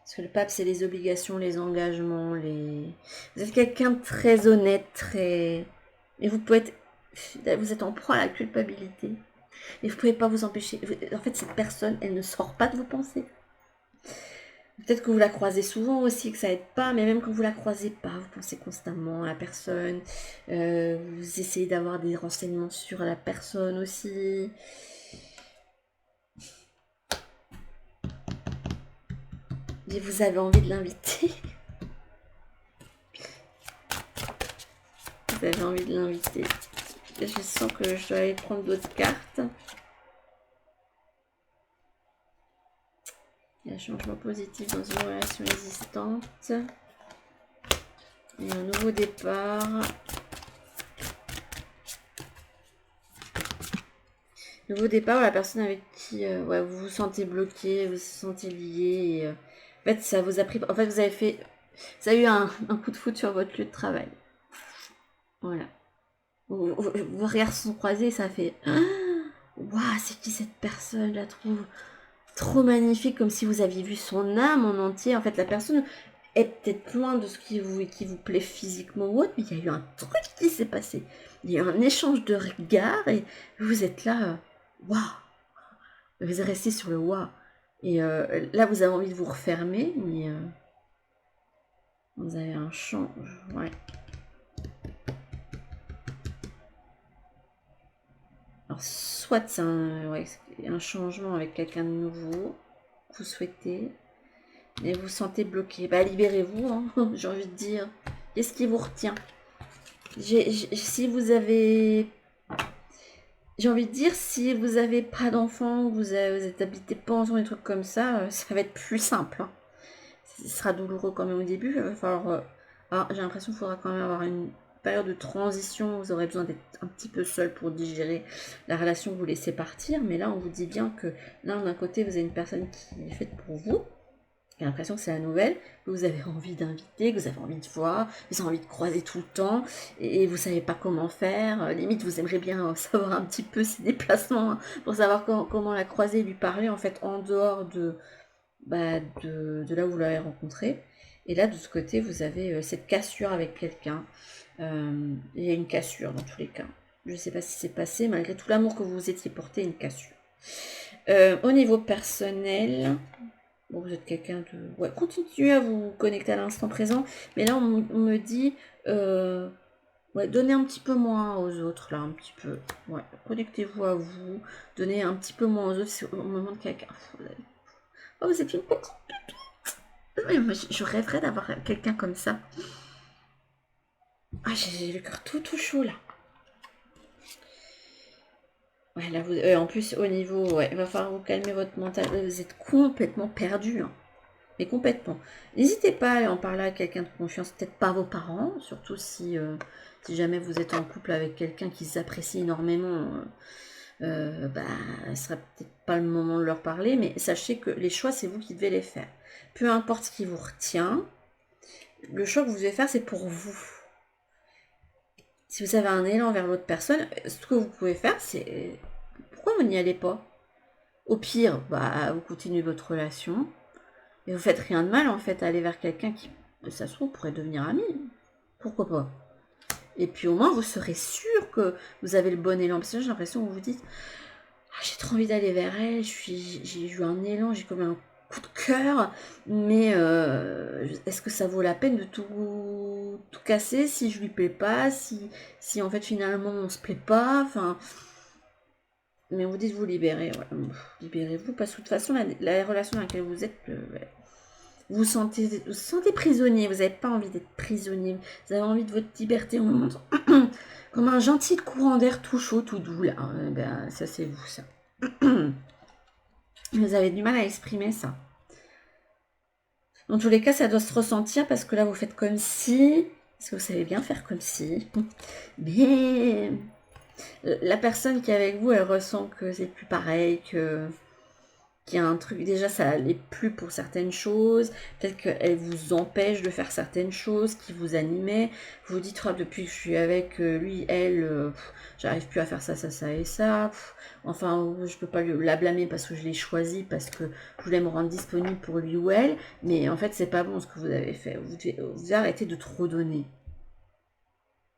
Parce que le pape, c'est les obligations, les engagements, les... Vous êtes quelqu'un de très honnête, très... Et vous pouvez être... Vous êtes en proie à la culpabilité. Et vous pouvez pas vous empêcher. En fait, cette personne, elle ne sort pas de vos pensées. Peut-être que vous la croisez souvent aussi, que ça aide pas, mais même quand vous la croisez pas, vous pensez constamment à la personne. Vous essayez d'avoir des renseignements sur la personne aussi. Et vous avez envie de l'inviter. Vous avez envie de l'inviter. Je sens que je dois aller prendre d'autres cartes. Il y a un changement positif dans une relation existante. Et un nouveau départ. Nouveau départ, la personne avec qui ouais, vous vous sentez bloqué, vous vous sentez lié. Et, en fait, ça vous a pris. En fait, vous avez fait. Ça a eu un coup de foudre sur votre lieu de travail. Voilà. Vos regards se sont croisés et ça fait. Waouh, c'est qui cette personne? Je la trouve trop magnifique, comme si vous aviez vu son âme en entier. En fait, la personne est peut-être loin de ce qui vous plaît physiquement ou autre, mais il y a eu un truc qui s'est passé. Il y a eu un échange de regards et vous êtes là. Waouh! Vous êtes resté sur le waouh. Et là, vous avez envie de vous refermer, mais vous avez un change. Ouais. Alors, soit c'est un changement avec quelqu'un de nouveau que vous souhaitez, et vous sentez bloqué. Bah, libérez-vous, hein, j'ai envie de dire. Qu'est-ce qui vous retient? Si vous avez... J'ai envie de dire, si vous n'avez pas d'enfant, vous habitez pas ensemble, des trucs comme ça va être plus simple. Hein. Ce sera douloureux quand même au début. Il va falloir... alors, j'ai l'impression qu'il faudra quand même avoir une période de transition. Vous aurez besoin d'être un petit peu seul pour digérer la relation que vous laissez partir. Mais là, on vous dit bien que là, d'un côté, vous avez une personne qui est faite pour vous. J'ai l'impression que c'est la nouvelle, que vous avez envie d'inviter, que vous avez envie de voir, que vous avez envie de croiser tout le temps, et vous savez pas comment faire. Limite, vous aimeriez bien savoir un petit peu ses déplacements, hein, pour savoir comment la croiser et lui parler, en fait, en dehors de là où vous l'avez rencontré. Et là, de ce côté, vous avez cette cassure avec quelqu'un. Il y a une cassure dans tous les cas. Je ne sais pas si c'est passé, malgré tout l'amour que vous vous étiez porté, une cassure. Au niveau personnel... Bon, vous êtes quelqu'un de... Ouais, continuez à vous connecter à l'instant présent. Mais là, on me dit... ouais, donnez un petit peu moins aux autres, là, un petit peu. Ouais, connectez-vous à vous. Donnez un petit peu moins aux autres. C'est au moment de quelqu'un... Oh, vous êtes une petite pépite. Moi, je rêverais d'avoir quelqu'un comme ça. Ah, j'ai le cœur tout chaud, là. Ouais, là, en plus, au niveau... Ouais, il va falloir vous calmer votre mental. Vous êtes complètement perdu, hein. Mais complètement. N'hésitez pas à aller en parler à quelqu'un de confiance, peut-être pas vos parents, surtout si jamais vous êtes en couple avec quelqu'un qui s'apprécie énormément, bah, ce sera peut-être pas le moment de leur parler, mais sachez que les choix, c'est vous qui devez les faire. Peu importe ce qui vous retient, le choix que vous devez faire, c'est pour vous. Si vous avez un élan vers l'autre personne, ce que vous pouvez faire, c'est... Pourquoi vous n'y allez pas? Au pire, bah, vous continuez votre relation. Et vous faites rien de mal, en fait, à aller vers quelqu'un qui, ça se trouve, pourrait devenir ami. Pourquoi pas? Et puis au moins, vous serez sûr que vous avez le bon élan. Parce que j'ai l'impression que vous vous dites, ah, j'ai trop envie d'aller vers elle, j'ai eu un élan, j'ai comme un coup de cœur, mais est-ce que ça vaut la peine de tout casser si je lui plais pas, si en fait finalement on se plaît pas, enfin... Mais vous dites vous libérez, ouais. Libérez-vous, parce que de toute façon, la relation dans laquelle vous êtes, vous vous sentez prisonnier, vous n'avez pas envie d'être prisonnier, vous avez envie de votre liberté, on montre comme un gentil courant d'air tout chaud, tout doux, là. Ben, ça, c'est vous, ça. Vous avez du mal à exprimer ça. Dans tous les cas, ça doit se ressentir, parce que là, vous faites comme si Parce que vous savez bien faire comme si. Mais la personne qui est avec vous, elle ressent que c'est plus pareil, qu'il y a un truc, déjà ça allait plus pour certaines choses, peut-être qu'elle vous empêche de faire certaines choses qui vous animaient, vous vous dites, oh, depuis que je suis avec lui, elle, j'arrive plus à faire ça, ça, ça et ça, enfin, je peux pas la blâmer parce que je l'ai choisi, parce que je voulais me rendre disponible pour lui ou elle, mais en fait c'est pas bon ce que vous avez fait, vous arrêtez de trop donner.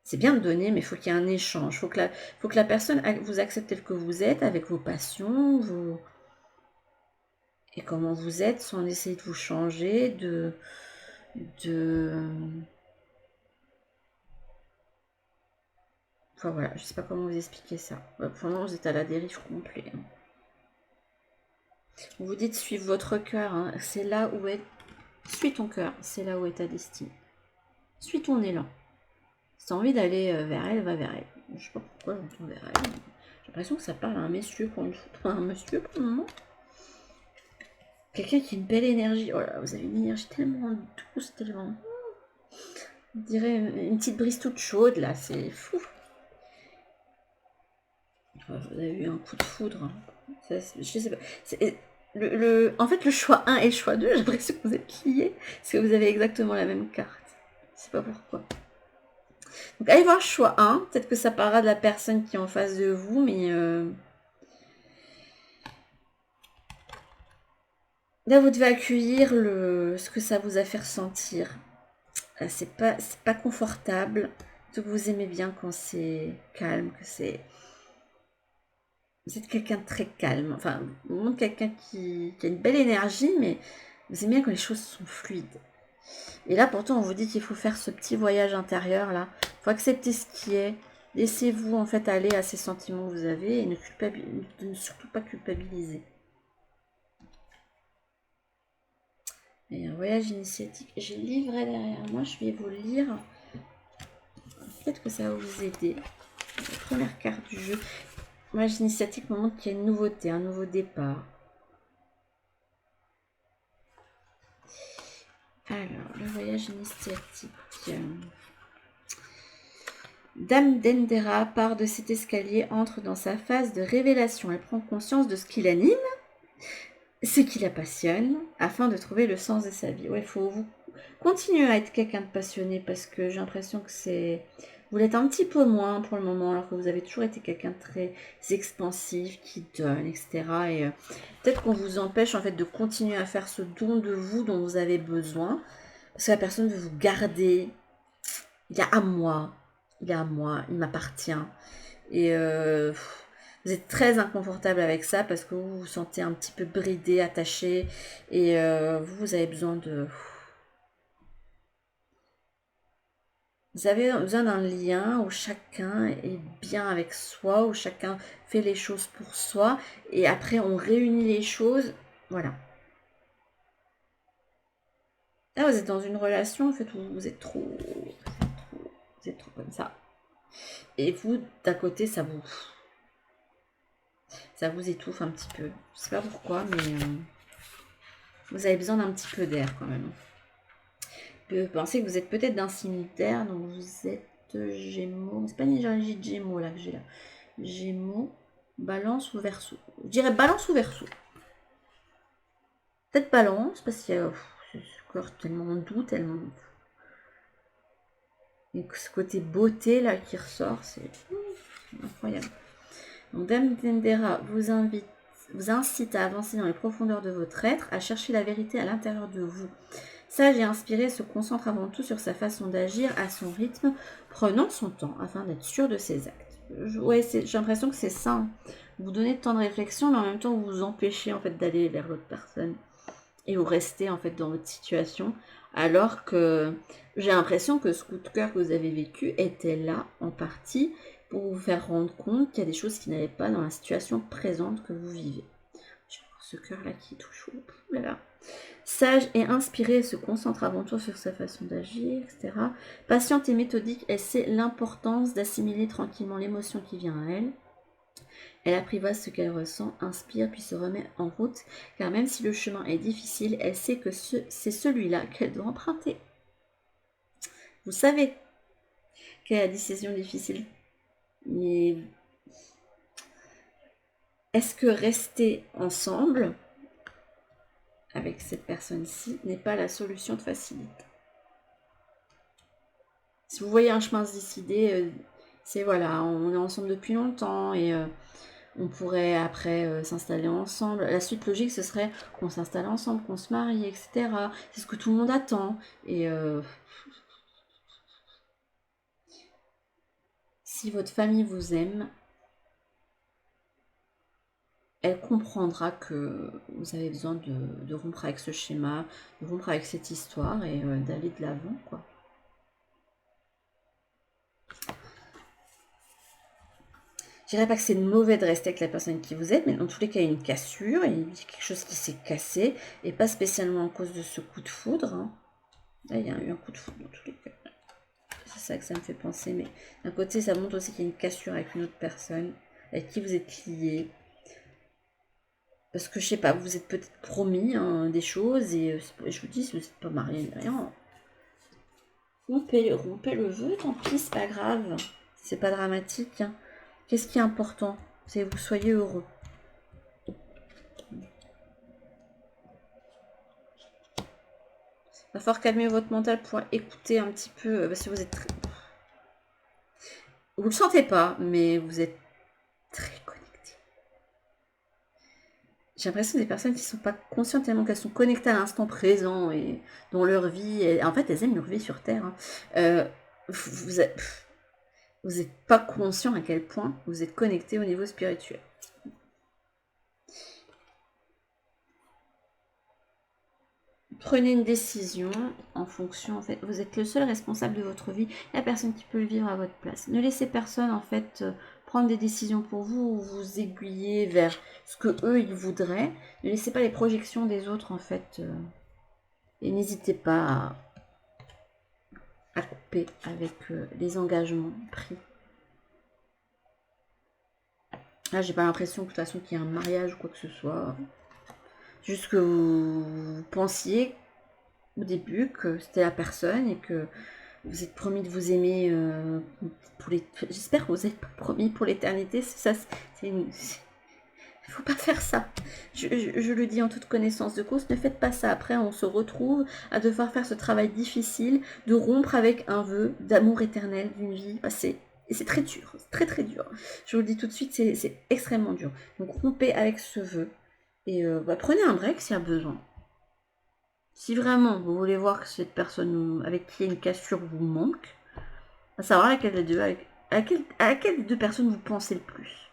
C'est bien de donner, mais il faut qu'il y ait un échange. Faut que la personne vous accepte tel que vous êtes, avec vos passions, et comment vous êtes, sans essayer de vous changer, de... Enfin voilà, je sais pas comment vous expliquer ça. Pour le moment, vous êtes à la dérive complète. Vous vous dites suivre votre cœur, hein. C'est là où est... Suis ton cœur, c'est là où est ta destinée. Suis ton élan. Si tu as envie d'aller vers elle, va vers elle. Je sais pas pourquoi j'entends vers elle. J'ai l'impression que ça parle à un monsieur pour une fois. Un monsieur pour le moment. Quelqu'un qui a une belle énergie. Oh là, vous avez une énergie tellement douce, tellement... On dirait une petite brise toute chaude, là. C'est fou. Oh, vous avez eu un coup de foudre. Ça, je sais pas. En fait, le choix 1 et le choix 2, j'ai l'impression que vous êtes liés. Parce que vous avez exactement la même carte. Je sais pas pourquoi. Donc, allez voir le choix 1. Peut-être que ça parlera de la personne qui est en face de vous, mais... Là, vous devez accueillir ce que ça vous a fait ressentir. C'est pas confortable. Donc vous aimez bien quand c'est calme, que c'est... Vous êtes quelqu'un de très calme. Enfin, vous montre quelqu'un qui a une belle énergie, mais vous aimez bien quand les choses sont fluides. Et là, pourtant, on vous dit qu'il faut faire ce petit voyage intérieur, là. Il faut accepter ce qui est. Laissez-vous, en fait, aller à ces sentiments que vous avez et ne surtout pas culpabiliser. Et un voyage initiatique. J'ai le livret derrière moi, je vais vous le lire. Peut-être que ça va vous aider. La première carte du jeu. Le voyage initiatique me montre qu'il y a une nouveauté, un nouveau départ. Alors, le voyage initiatique. Dame Dendera part de cet escalier, entre dans sa phase de révélation. Elle prend conscience de ce qui l'anime, ce qui la passionne, afin de trouver le sens de sa vie. Ouais, il faut vous continuer à être quelqu'un de passionné, parce que j'ai l'impression que c'est... Vous l'êtes un petit peu moins pour le moment, alors que vous avez toujours été quelqu'un de très expansif, qui donne, etc. Et peut-être qu'on vous empêche en fait de continuer à faire ce don de vous dont vous avez besoin, parce que la personne veut vous garder. Il est à moi, il est à moi, il m'appartient. Et vous êtes très inconfortable avec ça parce que vous vous sentez un petit peu bridé, attaché, et vous avez besoin de... Vous avez besoin d'un lien où chacun est bien avec soi, où chacun fait les choses pour soi, et après on réunit les choses, voilà. Là, vous êtes dans une relation, en fait, où vous êtes trop comme ça. Et vous, d'un côté, ça vous étouffe un petit peu. Je sais pas pourquoi, mais vous avez besoin d'un petit peu d'air quand même. Vous pensez que vous êtes peut-être d'un signe d'air, donc vous êtes Gémeaux. C'est pas une énergie de Gémeaux là que j'ai là. Gémeaux, Balance ou Verseau. Je dirais Balance ou Verseau. Peut-être Balance, parce qu'il y a ce corps tellement doux, tellement... Et ce côté beauté là qui ressort, c'est incroyable. Donc Dame Dendera vous incite à avancer dans les profondeurs de votre être, à chercher la vérité à l'intérieur de vous. Sage et inspiré se concentre avant tout sur sa façon d'agir à son rythme, prenant son temps afin d'être sûr de ses actes. Ouais, j'ai l'impression que c'est ça. Hein. Vous donnez de temps de réflexion, mais en même temps vous vous empêchez en fait d'aller vers l'autre personne et vous restez en fait dans votre situation, alors que j'ai l'impression que ce coup de cœur que vous avez vécu était là en partie pour vous faire rendre compte qu'il y a des choses qui n'allaient pas dans la situation présente que vous vivez. Je vais voir ce cœur là qui touche. Ouh là là. Sage et inspirée, elle se concentre avant tout sur sa façon d'agir, etc. Patiente et méthodique, elle sait l'importance d'assimiler tranquillement l'émotion qui vient à elle. Elle apprivoise ce qu'elle ressent, inspire puis se remet en route, car même si le chemin est difficile, elle sait que c'est celui-là qu'elle doit emprunter. Vous savez Quelle est la décision difficile? Mais est-ce que rester ensemble avec cette personne-ci n'est pas la solution de facilité? Si vous voyez un chemin se décider, c'est voilà, on est ensemble depuis longtemps et on pourrait après s'installer ensemble. La suite logique, ce serait qu'on s'installe ensemble, qu'on se marie, etc. C'est ce que tout le monde attend. Et si votre famille vous aime, elle comprendra que vous avez besoin de rompre avec ce schéma, de rompre avec cette histoire et d'aller de l'avant, quoi. Je dirais pas que c'est mauvais de rester avec la personne qui vous êtes, mais dans tous les cas, il y a une cassure, il y a quelque chose qui s'est cassé, et pas spécialement à cause de ce coup de foudre. Hein. Là, il y a eu un coup de foudre dans tous les cas. C'est ça que ça me fait penser, mais d'un côté, ça montre aussi qu'il y a une cassure avec une autre personne, avec qui vous êtes lié. Parce que, je sais pas, vous vous êtes peut-être promis hein, des choses, et je vous dis, si vous n'êtes pas marié, rien, rompez le vœu, tant pis, c'est pas grave. C'est pas dramatique. Hein. Qu'est-ce qui est important? C'est que vous soyez heureux. Il va falloir calmer votre mental pour écouter un petit peu, parce que vous êtes très... Vous le sentez pas, mais vous êtes très connecté. J'ai l'impression des personnes qui sont pas conscientes tellement qu'elles sont connectées à l'instant présent et dans leur vie. En fait, elles aiment leur vie sur Terre. Hein. Vous n'êtes pas conscient à quel point vous êtes connecté au niveau spirituel. Prenez une décision en fonction, en fait, vous êtes le seul responsable de votre vie, la personne qui peut le vivre à votre place. Ne laissez personne, en fait, prendre des décisions pour vous ou vous aiguiller vers ce que eux ils voudraient. Ne laissez pas les projections des autres, en fait, et n'hésitez pas à couper avec les engagements pris. Là, j'ai pas l'impression que de toute façon qu'il y ait un mariage ou quoi que ce soit. Juste que vous pensiez au début que c'était la personne et que vous êtes promis de vous aimer pour les... J'espère que vous êtes promis pour l'éternité. Ça, c'est une... Il faut pas faire ça. Je le dis en toute connaissance de cause. Ne faites pas ça. Après, on se retrouve à devoir faire ce travail difficile de rompre avec un vœu d'amour éternel d'une vie passée. Et c'est très dur. C'est très très dur. Je vous le dis tout de suite, c'est extrêmement dur. Donc rompez avec ce vœu. Et prenez un break s'il y a besoin. Si vraiment vous voulez voir que cette personne avec qui il y a une cassure vous manque, à savoir à laquelle des deux personnes vous pensez le plus.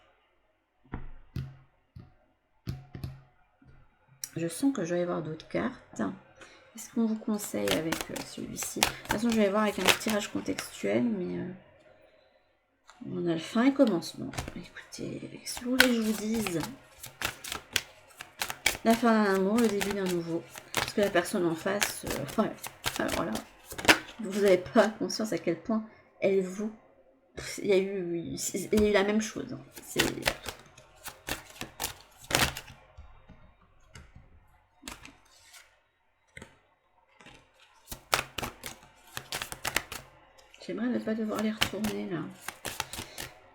Je sens que je vais avoir d'autres cartes. Qu'est-ce qu'on vous conseille avec celui-ci? De toute façon, je vais voir avec un tirage contextuel, mais on a le fin et commencement. Écoutez, si vous voulez que je vous dise la fin d'un amour, le début d'un nouveau. Parce que la personne en face, alors là, vous n'avez pas conscience à quel point elle vous... Il y a eu la même chose. Hein. J'aimerais ne pas devoir les retourner là.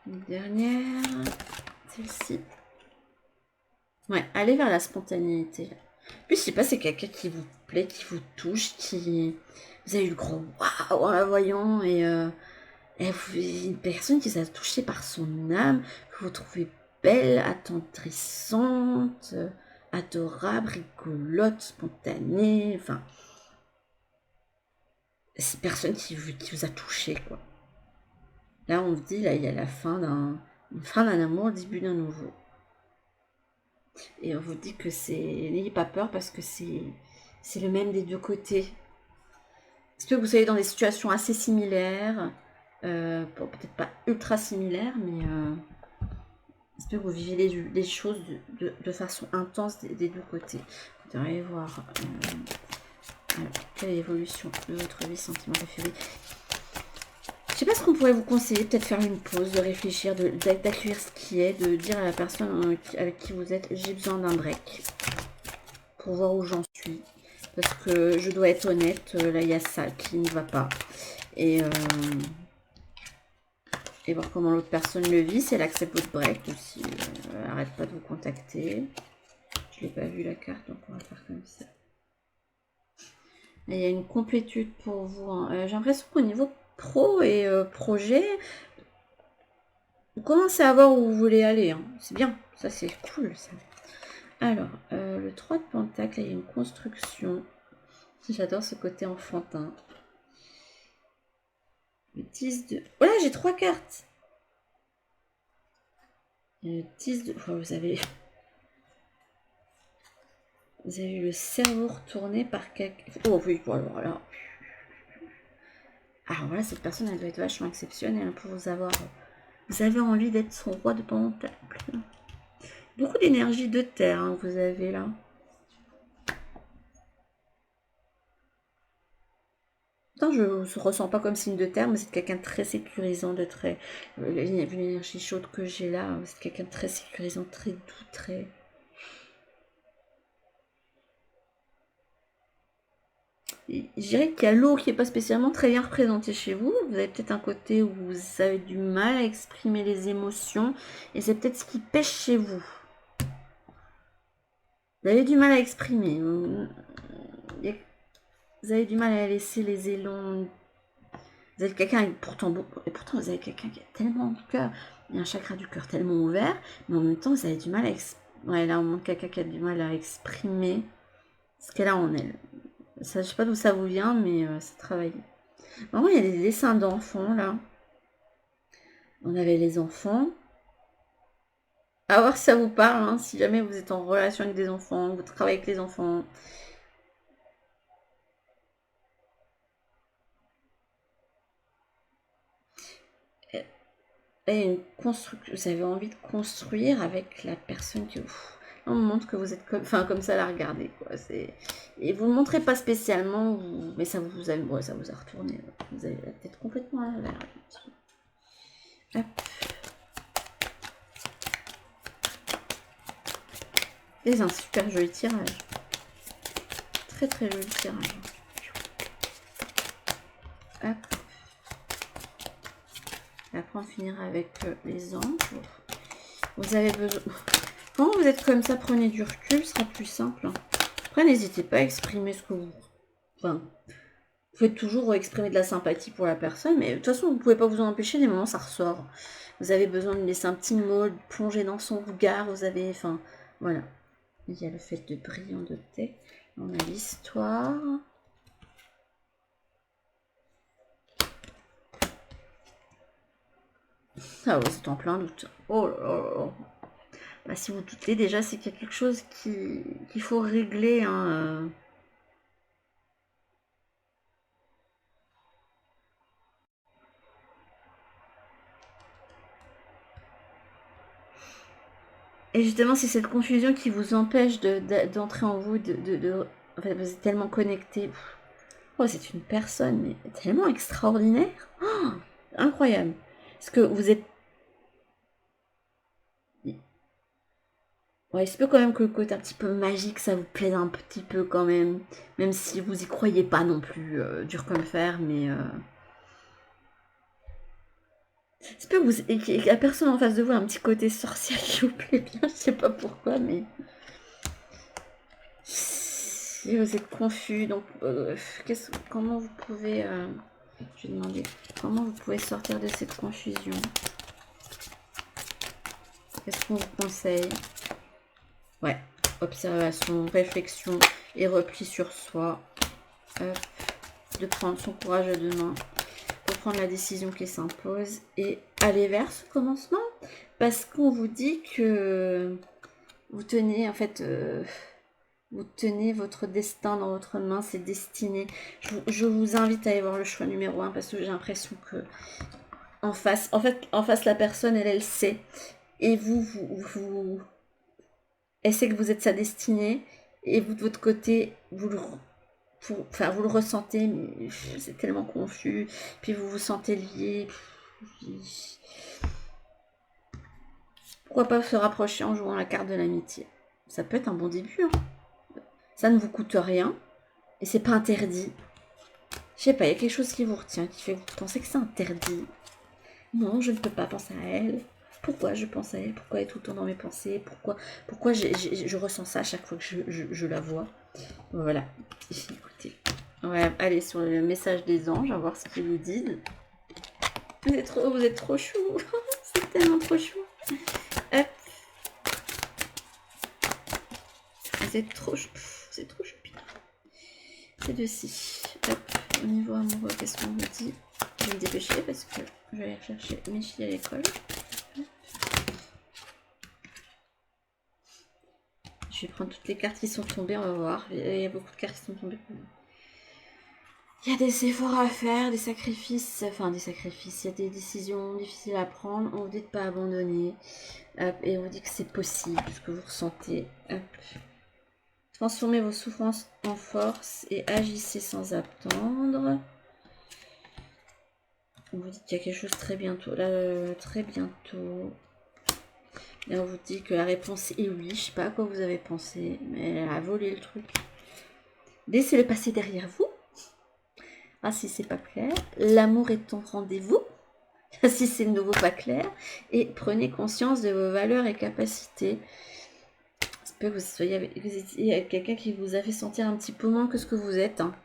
Une dernière, celle-ci. Ouais, allez vers la spontanéité. Puis je sais pas, c'est quelqu'un qui vous plaît, qui vous touche, qui... Vous avez eu le gros waouh en la voyant et une personne qui s'est touchée par son âme, que vous trouvez belle, attendrissante, adorable, rigolote, spontanée, enfin... C'est une personne qui vous a touché, quoi. Là, on vous dit, là, il y a la fin d'un amour, le début d'un nouveau. Et on vous dit que c'est... N'ayez pas peur parce que c'est le même des deux côtés. Est-ce que vous soyez dans des situations assez similaires, peut-être pas ultra similaires, mais est-ce que vous vivez les choses de façon intense des deux côtés? Vous devriez voir quelle est l'évolution de votre vie sentimentale février. Je sais pas ce qu'on pourrait vous conseiller, peut-être faire une pause, de réfléchir, d'accueillir ce qui est, de dire à la personne avec qui vous êtes, j'ai besoin d'un break pour voir où j'en suis. Parce que je dois être honnête, là il y a ça qui ne va pas. Et Et voir comment l'autre personne le vit, si elle accepte votre break ou si elle n'arrête pas de vous contacter. Je l'ai pas vu la carte, donc on va faire comme ça. Et il y a une complétude pour vous. Hein. J'ai l'impression qu'au niveau pro et projet, vous commencez à voir où vous voulez aller. Hein. C'est bien, ça c'est cool ça. Alors, le 3 de Pentacle, il y a une construction. J'adore ce côté enfantin. Le 10 de... Voilà, j'ai 3 cartes. Le 10 de... Oh, vous avez eu le cerveau retourné par quelqu'un... Oh oui, voilà. Alors voilà, cette personne, elle doit être vachement exceptionnelle pour vous avoir... Vous avez envie d'être son roi de Pentacle. Beaucoup d'énergie de terre, hein, vous avez là. Non, je ne ressens pas comme signe de terre, mais c'est quelqu'un de très sécurisant, de très... L'énergie chaude que j'ai là, c'est quelqu'un de très sécurisant, très doux, très... Je dirais qu'il y a l'eau qui n'est pas spécialement très bien représentée chez vous. Vous avez peut-être un côté où vous avez du mal à exprimer les émotions, et c'est peut-être ce qui pêche chez vous. Vous avez du mal à exprimer. Vous avez du mal à laisser les élans... Vous êtes quelqu'un avec pourtant beaucoup, et pourtant vous avez quelqu'un qui a tellement de cœur, il y a un chakra du cœur tellement ouvert, mais en même temps vous avez du mal à ouais, là on montre quelqu'un qui a du mal à exprimer ce qu'elle a en elle. Ça, je sais pas d'où ça vous vient, mais c'est travaillé. Vraiment, il y a des dessins d'enfants là. On avait les enfants. À voir si ça vous parle, hein, si jamais vous êtes en relation avec des enfants, vous travaillez avec les enfants. Et une vous avez envie de construire avec la personne que vous... On montre que vous êtes comme, enfin, comme ça à la regarder, quoi. Et vous ne le montrez pas spécialement, mais ça vous a retourné. Vous avez la tête complètement à l'envers. Hop. C'est un super joli tirage. Très très joli tirage. Hop. Et après on finira avec les anges. Vous avez besoin... Quand vous êtes comme ça, prenez du recul, ce sera plus simple. Après, n'hésitez pas à exprimer ce que vous... Enfin, vous pouvez toujours exprimer de la sympathie pour la personne, mais de toute façon, vous ne pouvez pas vous en empêcher, des moments, ça ressort. Vous avez besoin de laisser un petit mot, de plonger dans son regard, vous avez... Enfin, voilà. Il y a le fait de brillant de thé. On a l'histoire. Ah, vous êtes en plein doute. Oh là là. Bah, si vous doutez, déjà, c'est qu'il y a quelque chose qu'il faut régler. Hein. Et justement, c'est cette confusion qui vous empêche d'entrer en vous, en fait, vous êtes tellement connecté. Oh, c'est une personne, mais tellement extraordinaire. Oh, incroyable. Parce que vous êtes... Ouais, il se peut quand même que le côté un petit peu magique, ça vous plaise un petit peu quand même. Même si vous y croyez pas non plus, dur comme fer, mais... C'est peu vous... Et la personne en face de vous a un petit côté sorcière qui vous plaît bien, je sais pas pourquoi, mais... Si vous êtes confus, donc comment vous pouvez... je vais demander comment vous pouvez sortir de cette confusion. Qu'est-ce qu'on vous conseille? Ouais, observation, réflexion et repli sur soi. De prendre son courage à deux mains pour prendre la décision qui s'impose et aller vers ce commencement. Parce qu'on vous dit que vous tenez en fait... vous tenez votre destin dans votre main, c'est destiné. Je vous invite à aller voir le choix numéro 1 parce que j'ai l'impression que en face, la personne, elle sait. Et elle sait que vous êtes sa destinée. Et vous, de votre côté, vous le ressentez, mais c'est tellement confus. Puis vous vous sentez lié. Pourquoi pas se rapprocher en jouant la carte de l'amitié? Ça peut être un bon début. Hein. Ça ne vous coûte rien. Et c'est pas interdit. Je sais pas, il y a quelque chose qui vous retient, qui fait que vous pensez que c'est interdit. Non, je ne peux pas penser à elle. Pourquoi je pense à elle? Pourquoi elle est tout le temps dans mes pensées? Pourquoi je ressens ça à chaque fois que je la vois? Voilà. Écoutez. On va aller sur le message des anges, à voir ce qu'ils vous disent. Vous êtes trop chou. C'est tellement trop chou. Hop. Vous êtes trop chou. C'est trop chou. C'est de ci. Hop. Au niveau amoureux, qu'est-ce qu'on vous dit? Je vais me dépêcher parce que je vais aller chercher mes filles à l'école. Je vais prendre toutes les cartes qui sont tombées, on va voir. Il y a beaucoup de cartes qui sont tombées. Il y a des efforts à faire, des sacrifices, enfin des sacrifices, il y a des décisions difficiles à prendre. On vous dit de ne pas abandonner. Hop, et on vous dit que c'est possible, ce que vous ressentez. Hop. Transformez vos souffrances en force et agissez sans attendre. On vous dit qu'il y a quelque chose très bientôt. Là, très bientôt. Et on vous dit que la réponse est oui. Je sais pas à quoi vous avez pensé, mais elle a volé le truc. Laissez-le passer derrière vous. Ah, si c'est pas clair. L'amour est ton rendez-vous. Si c'est de nouveau pas clair. Et prenez conscience de vos valeurs et capacités. J'espère que vous soyez avec quelqu'un qui vous a fait sentir un petit peu moins que ce que vous êtes. Hein.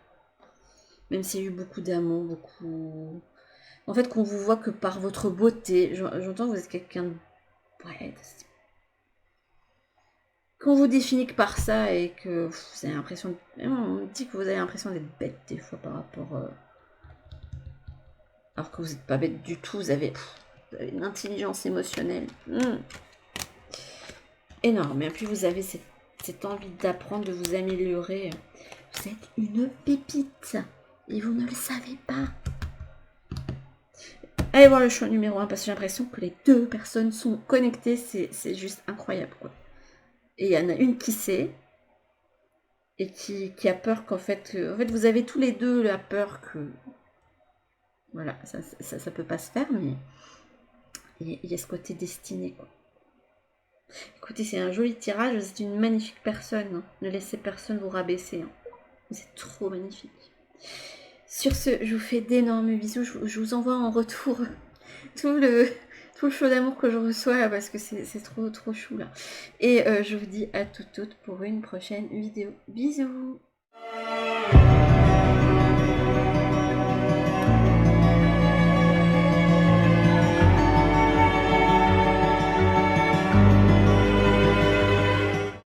Même s'il y a eu beaucoup d'amour, beaucoup... En fait, qu'on vous voit que par votre beauté. J'entends que vous êtes quelqu'un de... Ouais, qu'on vous définit que par ça et que vous avez l'impression... On dit que vous avez l'impression d'être bête des fois par rapport... Alors que vous n'êtes pas bête du tout, vous avez une intelligence émotionnelle énorme. Et puis vous avez cette envie d'apprendre, de vous améliorer. Vous êtes une pépite et vous ne le savez pas. Allez voir le choix numéro 1 parce que j'ai l'impression que les deux personnes sont connectées. C'est juste incroyable, quoi. Et il y en a une qui sait et qui a peur qu'en fait... En fait, vous avez tous les deux la peur que... Voilà, ça peut pas se faire, mais il y a ce côté destiné, quoi. Écoutez, c'est un joli tirage, vous êtes une magnifique personne. Hein. Ne laissez personne vous rabaisser. Hein. Vous êtes trop magnifique. Sur ce, je vous fais d'énormes bisous. Je vous envoie en retour tout le chaud d'amour que je reçois là, parce que c'est trop chou là. Et je vous dis à toutes pour une prochaine vidéo. Bisous.